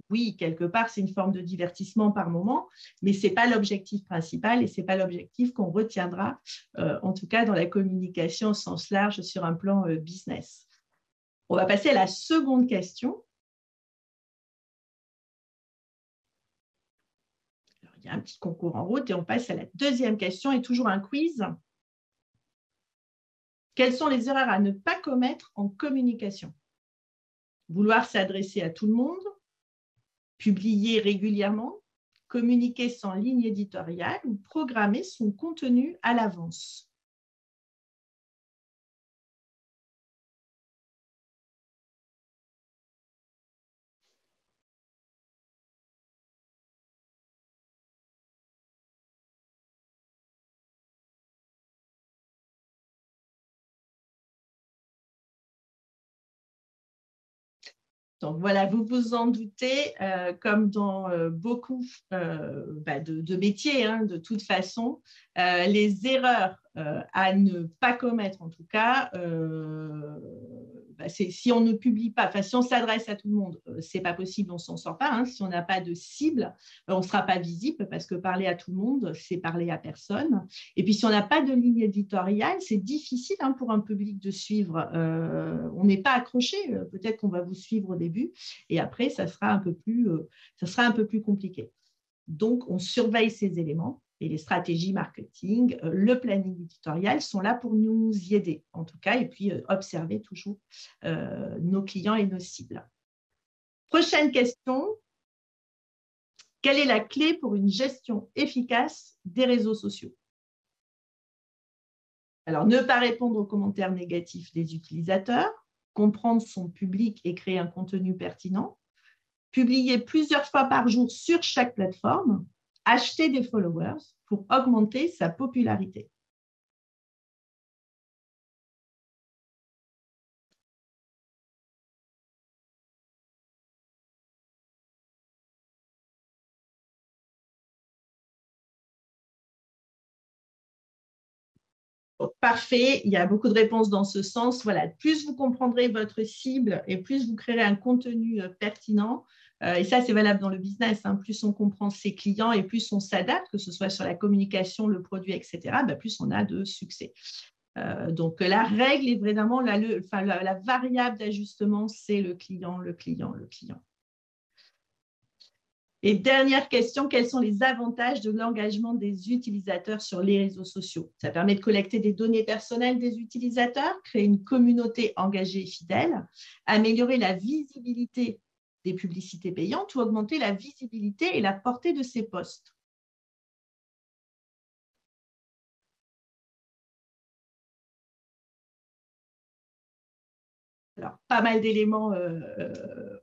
Oui, quelque part, c'est une forme de divertissement par moment, mais ce n'est pas l'objectif principal et ce n'est pas l'objectif qu'on retiendra, en tout cas dans la communication au sens large sur un plan business. On va passer à la seconde question. Alors, il y a un petit concours en route et on passe à la deuxième question et toujours un quiz. Quelles sont les erreurs à ne pas commettre en communication? Vouloir s'adresser à tout le monde, publier régulièrement, communiquer sans ligne éditoriale ou programmer son contenu à l'avance. Donc voilà, vous vous en doutez, comme dans beaucoup de métiers, de toute façon, les erreurs à ne pas commettre, en tout cas, c'est si on ne publie pas, enfin si on s'adresse à tout le monde, c'est pas possible, on s'en sort pas. Si on n'a pas de cible, on ne sera pas visible parce que parler à tout le monde, c'est parler à personne. Et puis si on n'a pas de ligne éditoriale, c'est difficile pour un public de suivre. On n'est pas accroché. Peut-être qu'on va vous suivre au début et après, ça sera un peu plus compliqué. Donc, on surveille ces éléments et les stratégies marketing, le planning éditorial sont là pour nous y aider, en tout cas, et puis observer toujours nos clients et nos cibles. Prochaine question. Quelle est la clé pour une gestion efficace des réseaux sociaux? Alors, ne pas répondre aux commentaires négatifs des utilisateurs, comprendre son public et créer un contenu pertinent, publier plusieurs fois par jour sur chaque plateforme, acheter des followers pour augmenter sa popularité. Parfait, il y a beaucoup de réponses dans ce sens. Voilà, plus vous comprendrez votre cible et plus vous créerez un contenu pertinent. Et ça, c'est valable dans le business. Plus on comprend ses clients et plus on s'adapte, que ce soit sur la communication, le produit, etc., plus on a de succès. Donc, la règle est vraiment la variable d'ajustement, c'est le client, le client, le client. Et dernière question, quels sont les avantages de l'engagement des utilisateurs sur les réseaux sociaux? Ça permet de collecter des données personnelles des utilisateurs, créer une communauté engagée et fidèle, améliorer la visibilité des publicités payantes ou augmenter la visibilité et la portée de ces posts. Alors, pas mal d'éléments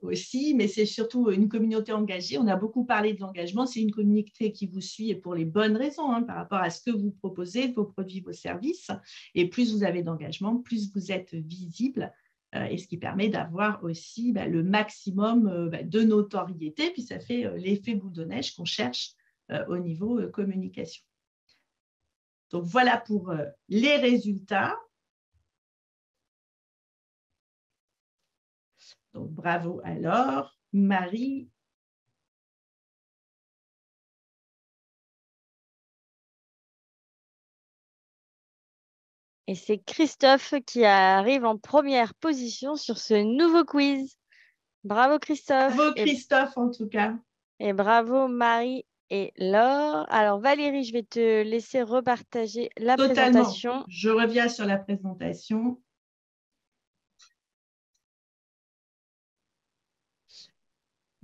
aussi, mais c'est surtout une communauté engagée. On a beaucoup parlé de l'engagement. C'est une communauté qui vous suit et pour les bonnes raisons par rapport à ce que vous proposez, vos produits, vos services. Et plus vous avez d'engagement, plus vous êtes visible. Et ce qui permet d'avoir aussi le maximum de notoriété. Puis ça fait l'effet boule de neige qu'on cherche au niveau communication. Donc, voilà pour les résultats. Donc, bravo alors, Marie. Et c'est Christophe qui arrive en première position sur ce nouveau quiz. Bravo Christophe. Bravo Christophe en tout cas. Et bravo Marie et Laure. Alors Valérie, je vais te laisser repartager la présentation. Je reviens sur la présentation.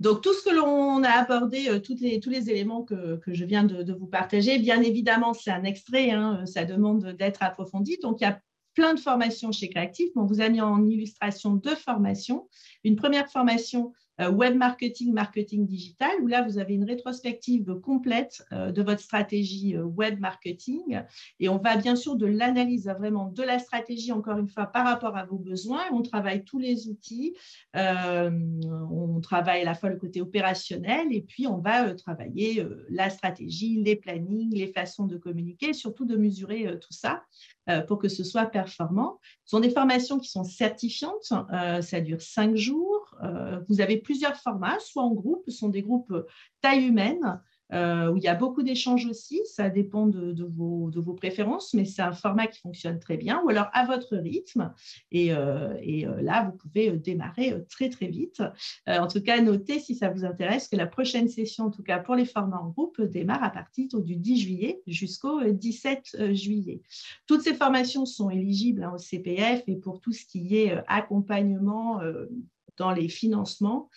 Donc, tout ce que l'on a abordé, tous les éléments que je viens de vous partager, bien évidemment, c'est un extrait, ça demande d'être approfondi. Donc, il y a plein de formations chez Créactif. On vous a mis en illustration 2 formations. Une première formation web marketing, marketing digital, où là, vous avez une rétrospective complète de votre stratégie web marketing. Et on va bien sûr de l'analyse vraiment de la stratégie, encore une fois, par rapport à vos besoins. On travaille tous les outils. On travaille à la fois le côté opérationnel et puis on va travailler la stratégie, les plannings, les façons de communiquer, surtout de mesurer tout ça pour que ce soit performant. Ce sont des formations qui sont certifiantes. Ça dure 5 jours. Vous avez plusieurs formats, soit en groupe, ce sont des groupes taille humaine, où il y a beaucoup d'échanges aussi, ça dépend de vos préférences, mais c'est un format qui fonctionne très bien, ou alors à votre rythme, et là, vous pouvez démarrer très, très vite. En tout cas, notez, si ça vous intéresse, que la prochaine session, en tout cas pour les formats en groupe, démarre à partir du 10 juillet jusqu'au 17 juillet. Toutes ces formations sont éligibles au CPF, et pour tout ce qui est accompagnement dans les financements,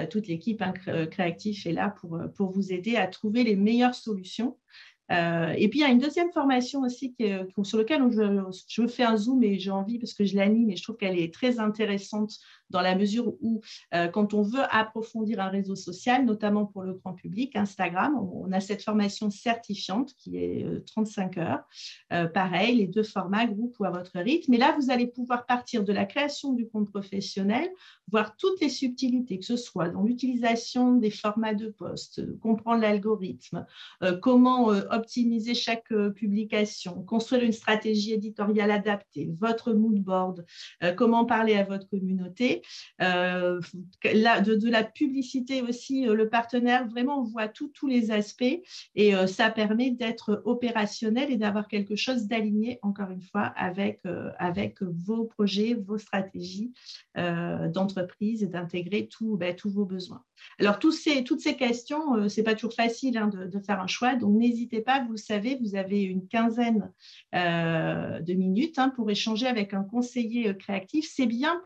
toute l'équipe créative est là pour vous aider à trouver les meilleures solutions. Et puis, il y a une deuxième formation aussi sur laquelle je fais un zoom et j'ai envie parce que je l'anime et je trouve qu'elle est très intéressante dans la mesure où, quand on veut approfondir un réseau social, notamment pour le grand public, Instagram, on a cette formation certifiante qui est 35 heures. Pareil, les 2 formats, groupe ou à votre rythme. Mais là, vous allez pouvoir partir de la création du compte professionnel, voir toutes les subtilités, que ce soit dans l'utilisation des formats de poste, comprendre l'algorithme, comment optimiser chaque publication, construire une stratégie éditoriale adaptée, votre mood board, comment parler à votre communauté. De la publicité aussi, le partenaire, vraiment, on voit tous les aspects et ça permet d'être opérationnel et d'avoir quelque chose d'aligné, encore une fois, avec vos projets, vos stratégies d'entreprise et d'intégrer tous vos besoins. Alors, toutes ces questions, ce n'est pas toujours facile de faire un choix, donc n'hésitez pas, vous le savez, vous avez une quinzaine de minutes pour échanger avec un conseiller créatif. C'est bien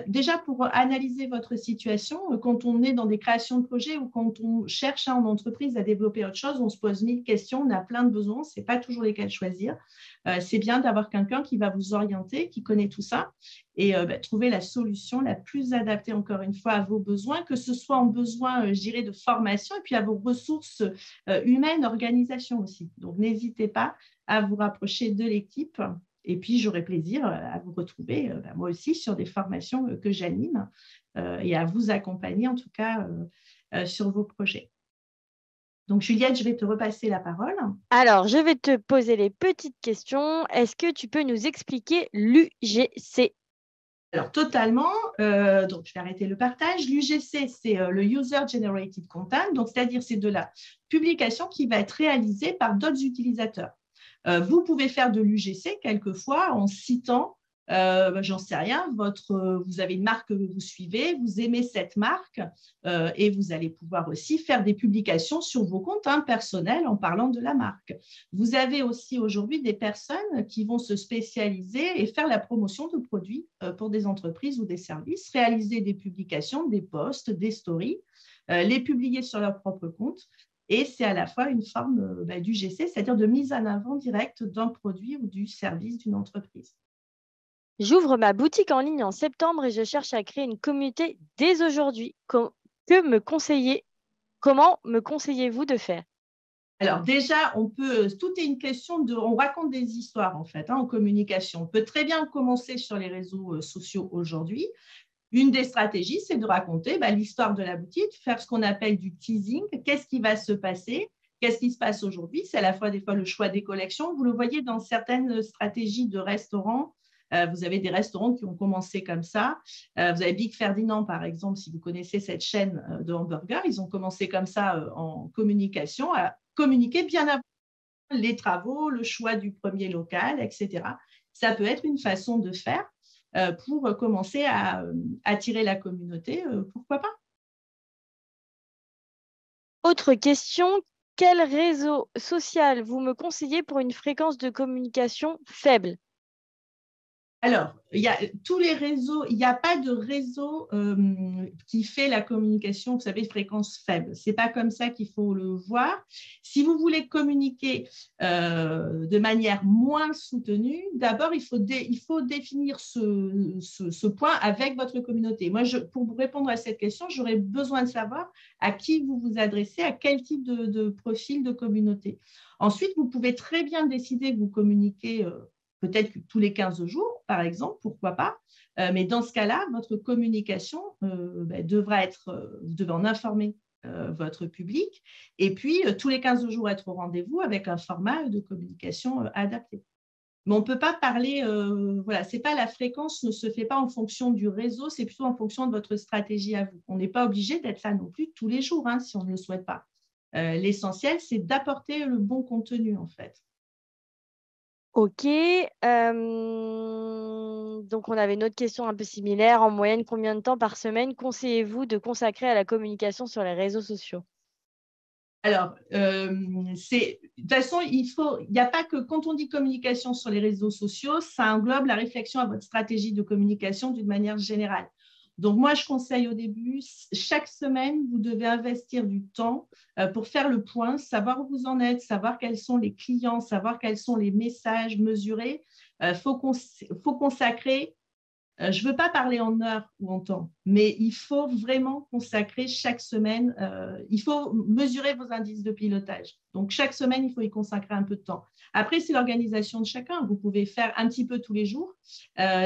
déjà pour analyser votre situation. Quand on est dans des créations de projets ou quand on cherche en entreprise à développer autre chose, on se pose 1000 questions, on a plein de besoins, ce n'est pas toujours lesquels choisir. C'est bien d'avoir quelqu'un qui va vous orienter, qui connaît tout ça et trouver la solution la plus adaptée, encore une fois, à vos besoins, que ce soit en besoin, je dirais, de formation et puis à vos ressources humaines, organisation aussi. Donc, n'hésitez pas à vous rapprocher de l'équipe. Et puis, j'aurai plaisir à vous retrouver, moi aussi, sur des formations que j'anime et à vous accompagner, en tout cas, sur vos projets. Donc, Juliette, je vais te repasser la parole. Alors, je vais te poser les petites questions. Est-ce que tu peux nous expliquer l'UGC? Alors, totalement. Donc, je vais arrêter le partage. L'UGC, c'est le User Generated Content. Donc, c'est-à-dire, c'est de la publication qui va être réalisée par d'autres utilisateurs. Vous pouvez faire de l'UGC quelquefois en citant, j'en sais rien, vous avez une marque que vous suivez, vous aimez cette marque et vous allez pouvoir aussi faire des publications sur vos comptes personnels en parlant de la marque. Vous avez aussi aujourd'hui des personnes qui vont se spécialiser et faire la promotion de produits pour des entreprises ou des services, réaliser des publications, des posts, des stories, les publier sur leur propre compte. Et c'est à la fois une forme d'UGC, c'est-à-dire de mise en avant directe d'un produit ou du service d'une entreprise. J'ouvre ma boutique en ligne en septembre et je cherche à créer une communauté dès aujourd'hui. Comment me conseillez-vous de faire? Alors déjà, tout est une question on raconte des histoires en fait en communication. On peut très bien commencer sur les réseaux sociaux aujourd'hui. Une des stratégies, c'est de raconter l'histoire de la boutique, faire ce qu'on appelle du teasing. Qu'est-ce qui va se passer? Qu'est-ce qui se passe aujourd'hui? C'est à la fois des fois le choix des collections. Vous le voyez dans certaines stratégies de restaurants. Vous avez des restaurants qui ont commencé comme ça. Vous avez Big Ferdinand, par exemple, si vous connaissez cette chaîne de hamburgers. Ils ont commencé comme ça en communication, à communiquer bien avant les travaux, le choix du premier local, etc. Ça peut être une façon de faire pour commencer à attirer la communauté, pourquoi pas? Autre question, quel réseau social vous me conseillez pour une fréquence de communication faible? Alors, il y a tous les réseaux, il n'y a pas de réseau qui fait la communication, vous savez, fréquence faible. Ce n'est pas comme ça qu'il faut le voir. Si vous voulez communiquer de manière moins soutenue, d'abord, il faut définir ce point avec votre communauté. Moi, pour vous répondre à cette question, j'aurais besoin de savoir à qui vous vous adressez, à quel type de profil de communauté. Ensuite, vous pouvez très bien décider que vous communiquez peut-être tous les 15 jours, par exemple, pourquoi pas. Mais dans ce cas-là, votre communication devra être, vous devez en informer votre public, et puis tous les 15 jours être au rendez-vous avec un format de communication adapté. Mais on ne peut pas parler, voilà, c'est pas la fréquence ne se fait pas en fonction du réseau, c'est plutôt en fonction de votre stratégie à vous. On n'est pas obligé d'être là non plus tous les jours, hein, si on ne le souhaite pas. L'essentiel, c'est d'apporter le bon contenu, en fait. Ok. Donc, on avait une autre question un peu similaire. En moyenne, combien de temps par semaine conseillez-vous de consacrer à la communication sur les réseaux sociaux? Alors, de toute façon, il n'y a pas que quand on dit communication sur les réseaux sociaux, ça englobe la réflexion à votre stratégie de communication d'une manière générale. Donc, moi, je conseille au début, chaque semaine, vous devez investir du temps pour faire le point, savoir où vous en êtes, savoir quels sont les clients, savoir quels sont les messages mesurés. Faut consacrer je ne veux pas parler en heures ou en temps, mais il faut vraiment consacrer chaque semaine, il faut mesurer vos indices de pilotage. Donc, chaque semaine, il faut y consacrer un peu de temps. Après, c'est l'organisation de chacun. Vous pouvez faire un petit peu tous les jours.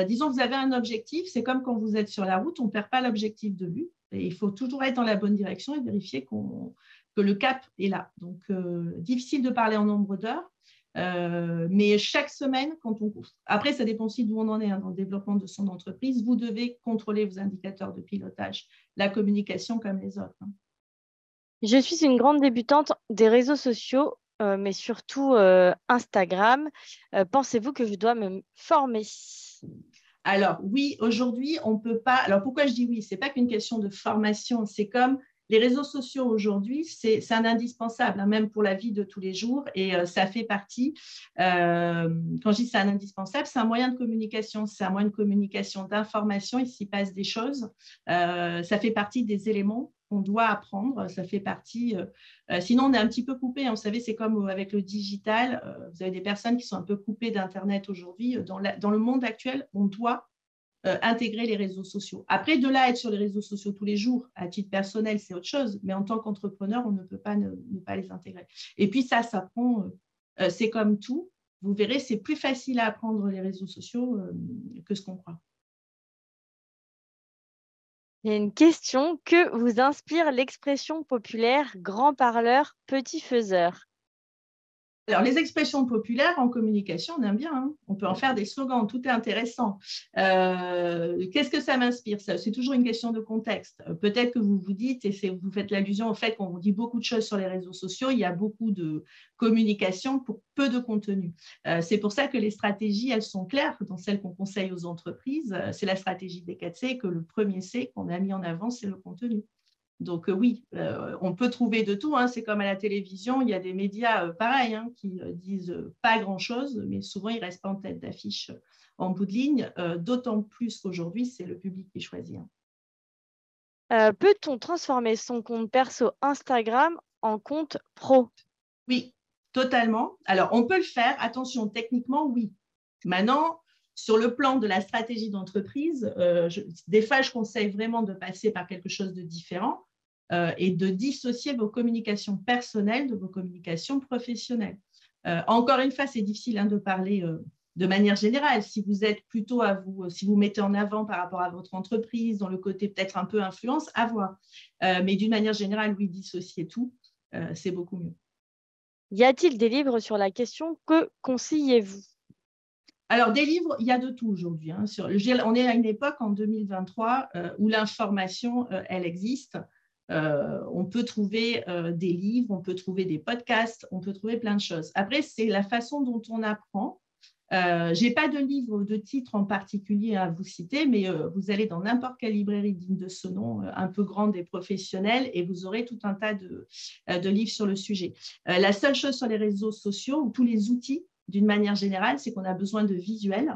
Disons que vous avez un objectif, c'est comme quand vous êtes sur la route, on ne perd pas l'objectif de vue. Et il faut toujours être dans la bonne direction et vérifier que le cap est là. Donc, difficile de parler en nombre d'heures. Mais chaque semaine, après, ça dépend aussi d'où on en est dans le développement de son entreprise, vous devez contrôler vos indicateurs de pilotage, la communication comme les autres. Je suis une grande débutante des réseaux sociaux, mais surtout Instagram. Pensez-vous que je dois me former? Alors oui, aujourd'hui, on ne peut pas. Alors pourquoi je dis oui? Ce n'est pas qu'une question de formation, c'est comme les réseaux sociaux aujourd'hui, c'est un indispensable, hein, même pour la vie de tous les jours, et ça fait partie, quand je dis c'est un indispensable, c'est un moyen de communication, c'est un moyen de communication, d'information, il s'y passe des choses, ça fait partie des éléments qu'on doit apprendre, ça fait partie, sinon on est un petit peu coupé, hein, vous savez, c'est comme avec le digital, vous avez des personnes qui sont un peu coupées d'Internet aujourd'hui, dans le monde actuel, on doit intégrer les réseaux sociaux. Après, de là, être sur les réseaux sociaux tous les jours, à titre personnel, c'est autre chose, mais en tant qu'entrepreneur, on ne peut pas ne pas les intégrer. Et puis ça prend, c'est comme tout, vous verrez, c'est plus facile à apprendre les réseaux sociaux que ce qu'on croit. Il y a une question. Que vous inspire l'expression populaire grand parleur, petit faiseur? Alors, les expressions populaires en communication, on aime bien, hein. On peut en faire des slogans, tout est intéressant. Qu'est-ce que ça m'inspire? C'est toujours une question de contexte. Peut-être que vous vous dites, et vous faites l'allusion au fait qu'on dit beaucoup de choses sur les réseaux sociaux, il y a beaucoup de communication pour peu de contenu. C'est pour ça que les stratégies, elles sont claires dans celles qu'on conseille aux entreprises. C'est la stratégie des 4C, que le premier C qu'on a mis en avant, c'est le contenu. Donc oui, on peut trouver de tout, hein. C'est comme à la télévision, il y a des médias pareils, hein, qui disent pas grand-chose, mais souvent ils restent pas en tête d'affiche en bout de ligne, d'autant plus qu'aujourd'hui, c'est le public qui choisit, hein. Peut-on transformer son compte perso Instagram en compte pro? Oui, totalement. Alors, on peut le faire, attention, techniquement, oui. Maintenant, sur le plan de la stratégie d'entreprise, des fois, je conseille vraiment de passer par quelque chose de différent. Et de dissocier vos communications personnelles de vos communications professionnelles. Encore une fois, c'est difficile, hein, de parler de manière générale. Si vous êtes plutôt si vous mettez en avant par rapport à votre entreprise, dans le côté peut-être un peu influence, à voir. Mais d'une manière générale, oui, dissocier tout, c'est beaucoup mieux. Y a-t-il des livres sur la question? Que conseillez-vous? Alors, des livres, il y a de tout aujourd'hui, hein. On est à une époque, en 2023, où l'information, elle existe. On peut trouver des livres, on peut trouver des podcasts, on peut trouver plein de choses. Après, c'est la façon dont on apprend. Je n'ai pas de livre ou de titre en particulier à vous citer, mais vous allez dans n'importe quelle librairie digne de ce nom, un peu grande et professionnelle, et vous aurez tout un tas de livres sur le sujet. La seule chose sur les réseaux sociaux, ou tous les outils, d'une manière générale, c'est qu'on a besoin de visuels.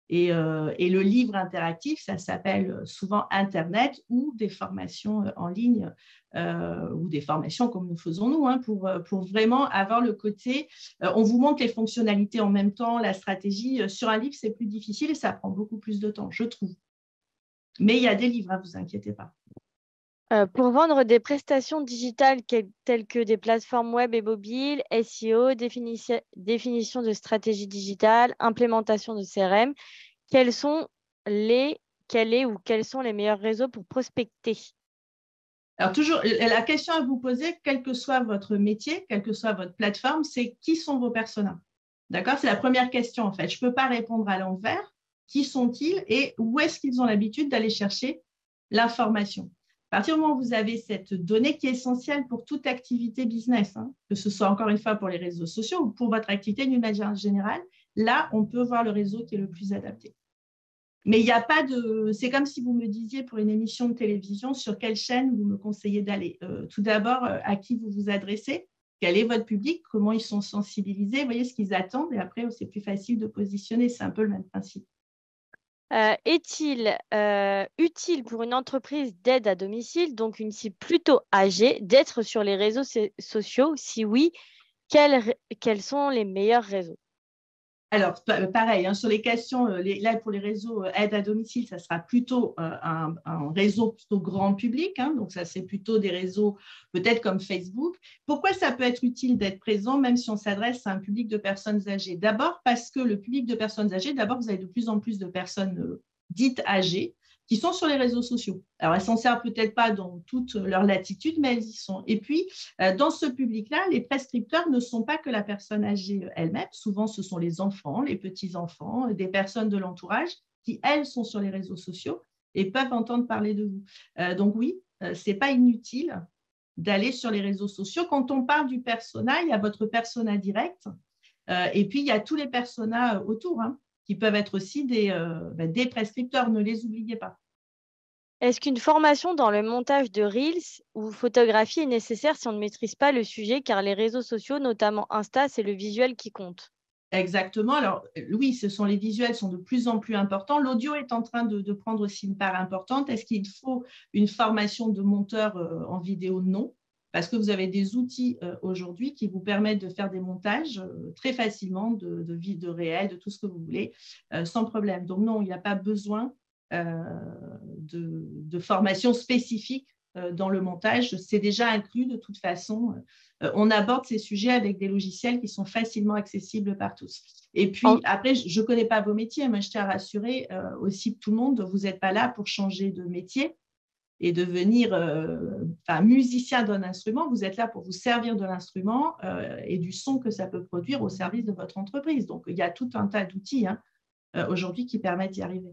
Et le livre interactif, ça s'appelle souvent Internet ou des formations en ligne ou des formations comme nous faisons nous, hein, pour vraiment avoir le côté, on vous montre les fonctionnalités en même temps, la stratégie. Sur un livre, c'est plus difficile et ça prend beaucoup plus de temps, je trouve. Mais il y a des livres, ne vous inquiétez pas. Pour vendre des prestations digitales telles que des plateformes web et mobiles, SEO, définition de stratégie digitale, implémentation de CRM, quels sont les, quels sont les meilleurs réseaux pour prospecter? Alors, toujours, la question à vous poser, quel que soit votre métier, quelle que soit votre plateforme, c'est qui sont vos personas? D'accord? C'est la première question, en fait. Je ne peux pas répondre à l'envers. Qui sont-ils et où est-ce qu'ils ont l'habitude d'aller chercher l'information? À partir du moment où vous avez cette donnée qui est essentielle pour toute activité business, hein, que ce soit encore une fois pour les réseaux sociaux ou pour votre activité d'une manière générale, là, on peut voir le réseau qui est le plus adapté. Mais il n'y a pas de… C'est comme si vous me disiez pour une émission de télévision sur quelle chaîne vous me conseillez d'aller. Tout d'abord, à qui vous vous adressez, quel est votre public, comment ils sont sensibilisés, vous voyez ce qu'ils attendent et après, c'est plus facile de positionner. C'est un peu le même principe. Est-il utile pour une entreprise d'aide à domicile, donc une cible plutôt âgée, d'être sur les réseaux sociaux? Si oui, quels sont les meilleurs réseaux? Alors, pareil, hein, sur les questions, là, pour les réseaux aide à domicile, ça sera plutôt un réseau plutôt grand public. Hein, donc, ça, c'est plutôt des réseaux peut-être comme Facebook. Pourquoi ça peut être utile d'être présent, même si on s'adresse à un public de personnes âgées? D'abord, parce que le public de personnes âgées, d'abord, vous avez de plus en plus de personnes dites âgées qui sont sur les réseaux sociaux. Alors, elles ne s'en servent peut-être pas dans toute leur latitude, mais elles y sont. Et puis, dans ce public-là, les prescripteurs ne sont pas que la personne âgée elle-même. Souvent, ce sont les enfants, les petits-enfants, des personnes de l'entourage qui, elles, sont sur les réseaux sociaux et peuvent entendre parler de vous. Donc oui, ce n'est pas inutile d'aller sur les réseaux sociaux. Quand on parle du persona, il y a votre persona direct et puis il y a tous les personas autour, hein, qui peuvent être aussi des prescripteurs. Ne les oubliez pas. Est-ce qu'une formation dans le montage de Reels ou photographie est nécessaire si on ne maîtrise pas le sujet, car les réseaux sociaux, notamment Insta, c'est le visuel qui compte? Exactement. Alors, oui, les visuels sont de plus en plus importants. L'audio est en train de prendre aussi une part importante. Est-ce qu'il faut une formation de monteur en vidéo? Non, parce que vous avez des outils aujourd'hui qui vous permettent de faire des montages très facilement de vie, de réel, de tout ce que vous voulez, sans problème. Donc, non, il n'y a pas besoin de formation spécifique dans le montage. C'est déjà inclus de toute façon. On aborde ces sujets avec des logiciels qui sont facilement accessibles par tous. Et puis, après, je ne connais pas vos métiers, mais je tiens à rassurer aussi tout le monde, vous n'êtes pas là pour changer de métier et devenir musicien d'un instrument, vous êtes là pour vous servir de l'instrument et du son que ça peut produire au service de votre entreprise. Donc, il y a tout un tas d'outils aujourd'hui qui permettent d'y arriver.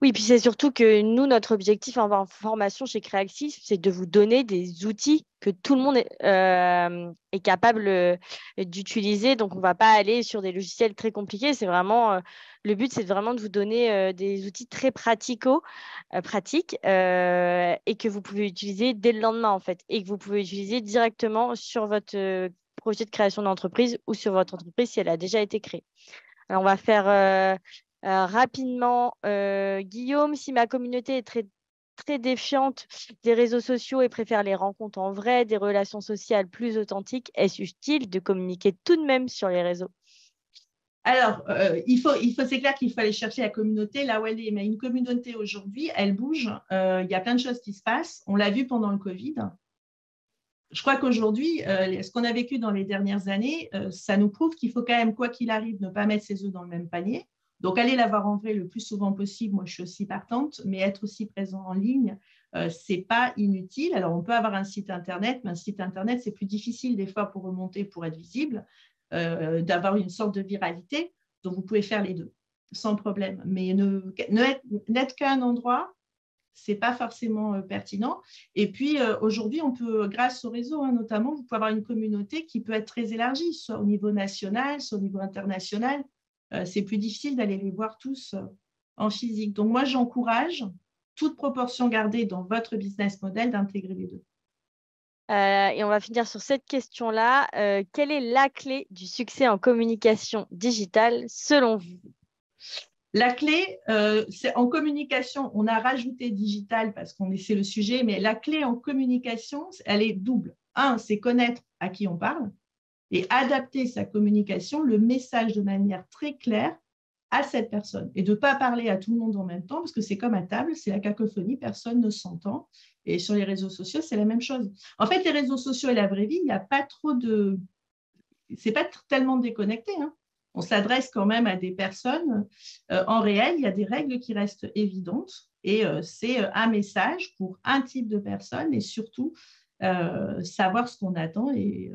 Oui, puis c'est surtout que nous, notre objectif en formation chez Creaxis, c'est de vous donner des outils que tout le monde est capable d'utiliser. Donc, on ne va pas aller sur des logiciels très compliqués. C'est vraiment, le but, c'est vraiment de vous donner des outils très pratiques et que vous pouvez utiliser dès le lendemain, en fait, et que vous pouvez utiliser directement sur votre projet de création d'entreprise ou sur votre entreprise si elle a déjà été créée. Alors, on va faire rapidement, Guillaume, si ma communauté est très, très défiante des réseaux sociaux et préfère les rencontres en vrai, des relations sociales plus authentiques, est-ce utile de communiquer tout de même sur les réseaux? Alors, c'est clair qu'il faut aller chercher la communauté là où elle est. Mais une communauté aujourd'hui, elle bouge. Il y a plein de choses qui se passent. On l'a vu pendant le Covid. Je crois qu'aujourd'hui, ce qu'on a vécu dans les dernières années, ça nous prouve qu'il faut quand même, quoi qu'il arrive, ne pas mettre ses œufs dans le même panier. Donc, aller la voir en vrai le plus souvent possible. Moi, je suis aussi partante, mais être aussi présent en ligne, ce n'est pas inutile. Alors, on peut avoir un site Internet, mais un site Internet, c'est plus difficile des fois pour remonter, pour être visible, d'avoir une sorte de viralité. Donc, vous pouvez faire les deux sans problème. Mais n'être qu'à un endroit, ce n'est pas forcément pertinent. Et puis, aujourd'hui, on peut, grâce au réseau, notamment, vous pouvez avoir une communauté qui peut être très élargie, soit au niveau national, soit au niveau international. C'est plus difficile d'aller les voir tous en physique. Donc, moi, j'encourage, toute proportion gardée dans votre business model, d'intégrer les deux. Et on va finir sur cette question-là. Quelle est la clé du succès en communication digitale selon vous? La clé, c'est en communication, on a rajouté digital parce qu'on c'est le sujet, mais la clé en communication, elle est double. Un, c'est connaître à qui on parle et adapter sa communication, le message de manière très claire à cette personne et de ne pas parler à tout le monde en même temps parce que c'est comme à table, c'est la cacophonie, personne ne s'entend. Et sur les réseaux sociaux, c'est la même chose. En fait, les réseaux sociaux et la vraie vie, il n'y a pas trop de… C'est pas tellement déconnecté, hein. On s'adresse quand même à des personnes. En réel, il y a des règles qui restent évidentes et c'est un message pour un type de personne et surtout savoir ce qu'on attend et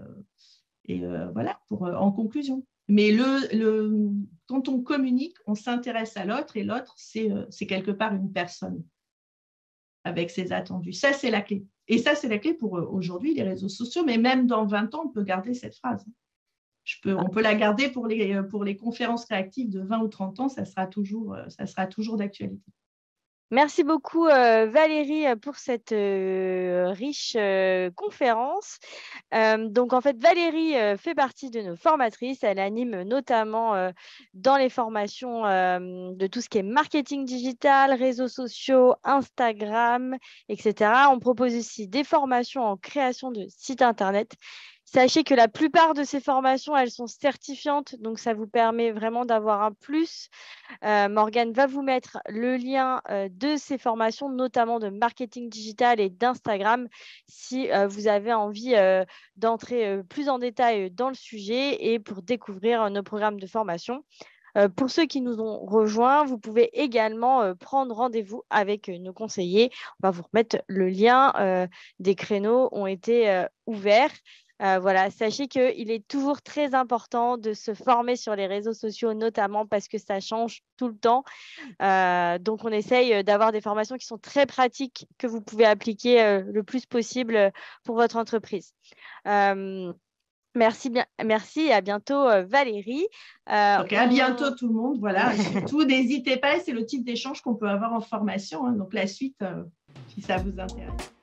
voilà, en conclusion. Mais quand on communique, on s'intéresse à l'autre et l'autre, c'est quelque part une personne avec ses attendus. Ça, c'est la clé. Et ça, c'est la clé pour aujourd'hui, les réseaux sociaux. Mais même dans 20 ans, on peut garder cette phrase. On peut la garder pour les conférences créatives de 20 ou 30 ans, ça sera toujours d'actualité. Merci beaucoup Valérie pour cette riche conférence. Donc en fait, Valérie fait partie de nos formatrices. Elle anime notamment dans les formations de tout ce qui est marketing digital, réseaux sociaux, Instagram, etc. On propose aussi des formations en création de sites internet. Sachez que la plupart de ces formations, elles sont certifiantes, donc ça vous permet vraiment d'avoir un plus. Morgane va vous mettre le lien de ces formations, notamment de marketing digital et d'Instagram, si vous avez envie d'entrer plus en détail dans le sujet et pour découvrir nos programmes de formation. Pour ceux qui nous ont rejoints, vous pouvez également prendre rendez-vous avec nos conseillers. On va vous remettre le lien. Des créneaux ont été ouverts. Voilà, sachez qu'il est toujours très important de se former sur les réseaux sociaux, notamment parce que ça change tout le temps. Donc, on essaye d'avoir des formations qui sont très pratiques, que vous pouvez appliquer le plus possible pour votre entreprise. Merci et à bientôt Valérie. Donc, à bientôt tout le monde. Voilà. Surtout, n'hésitez pas, c'est le type d'échange qu'on peut avoir en formation. Hein. Donc, la suite, si ça vous intéresse.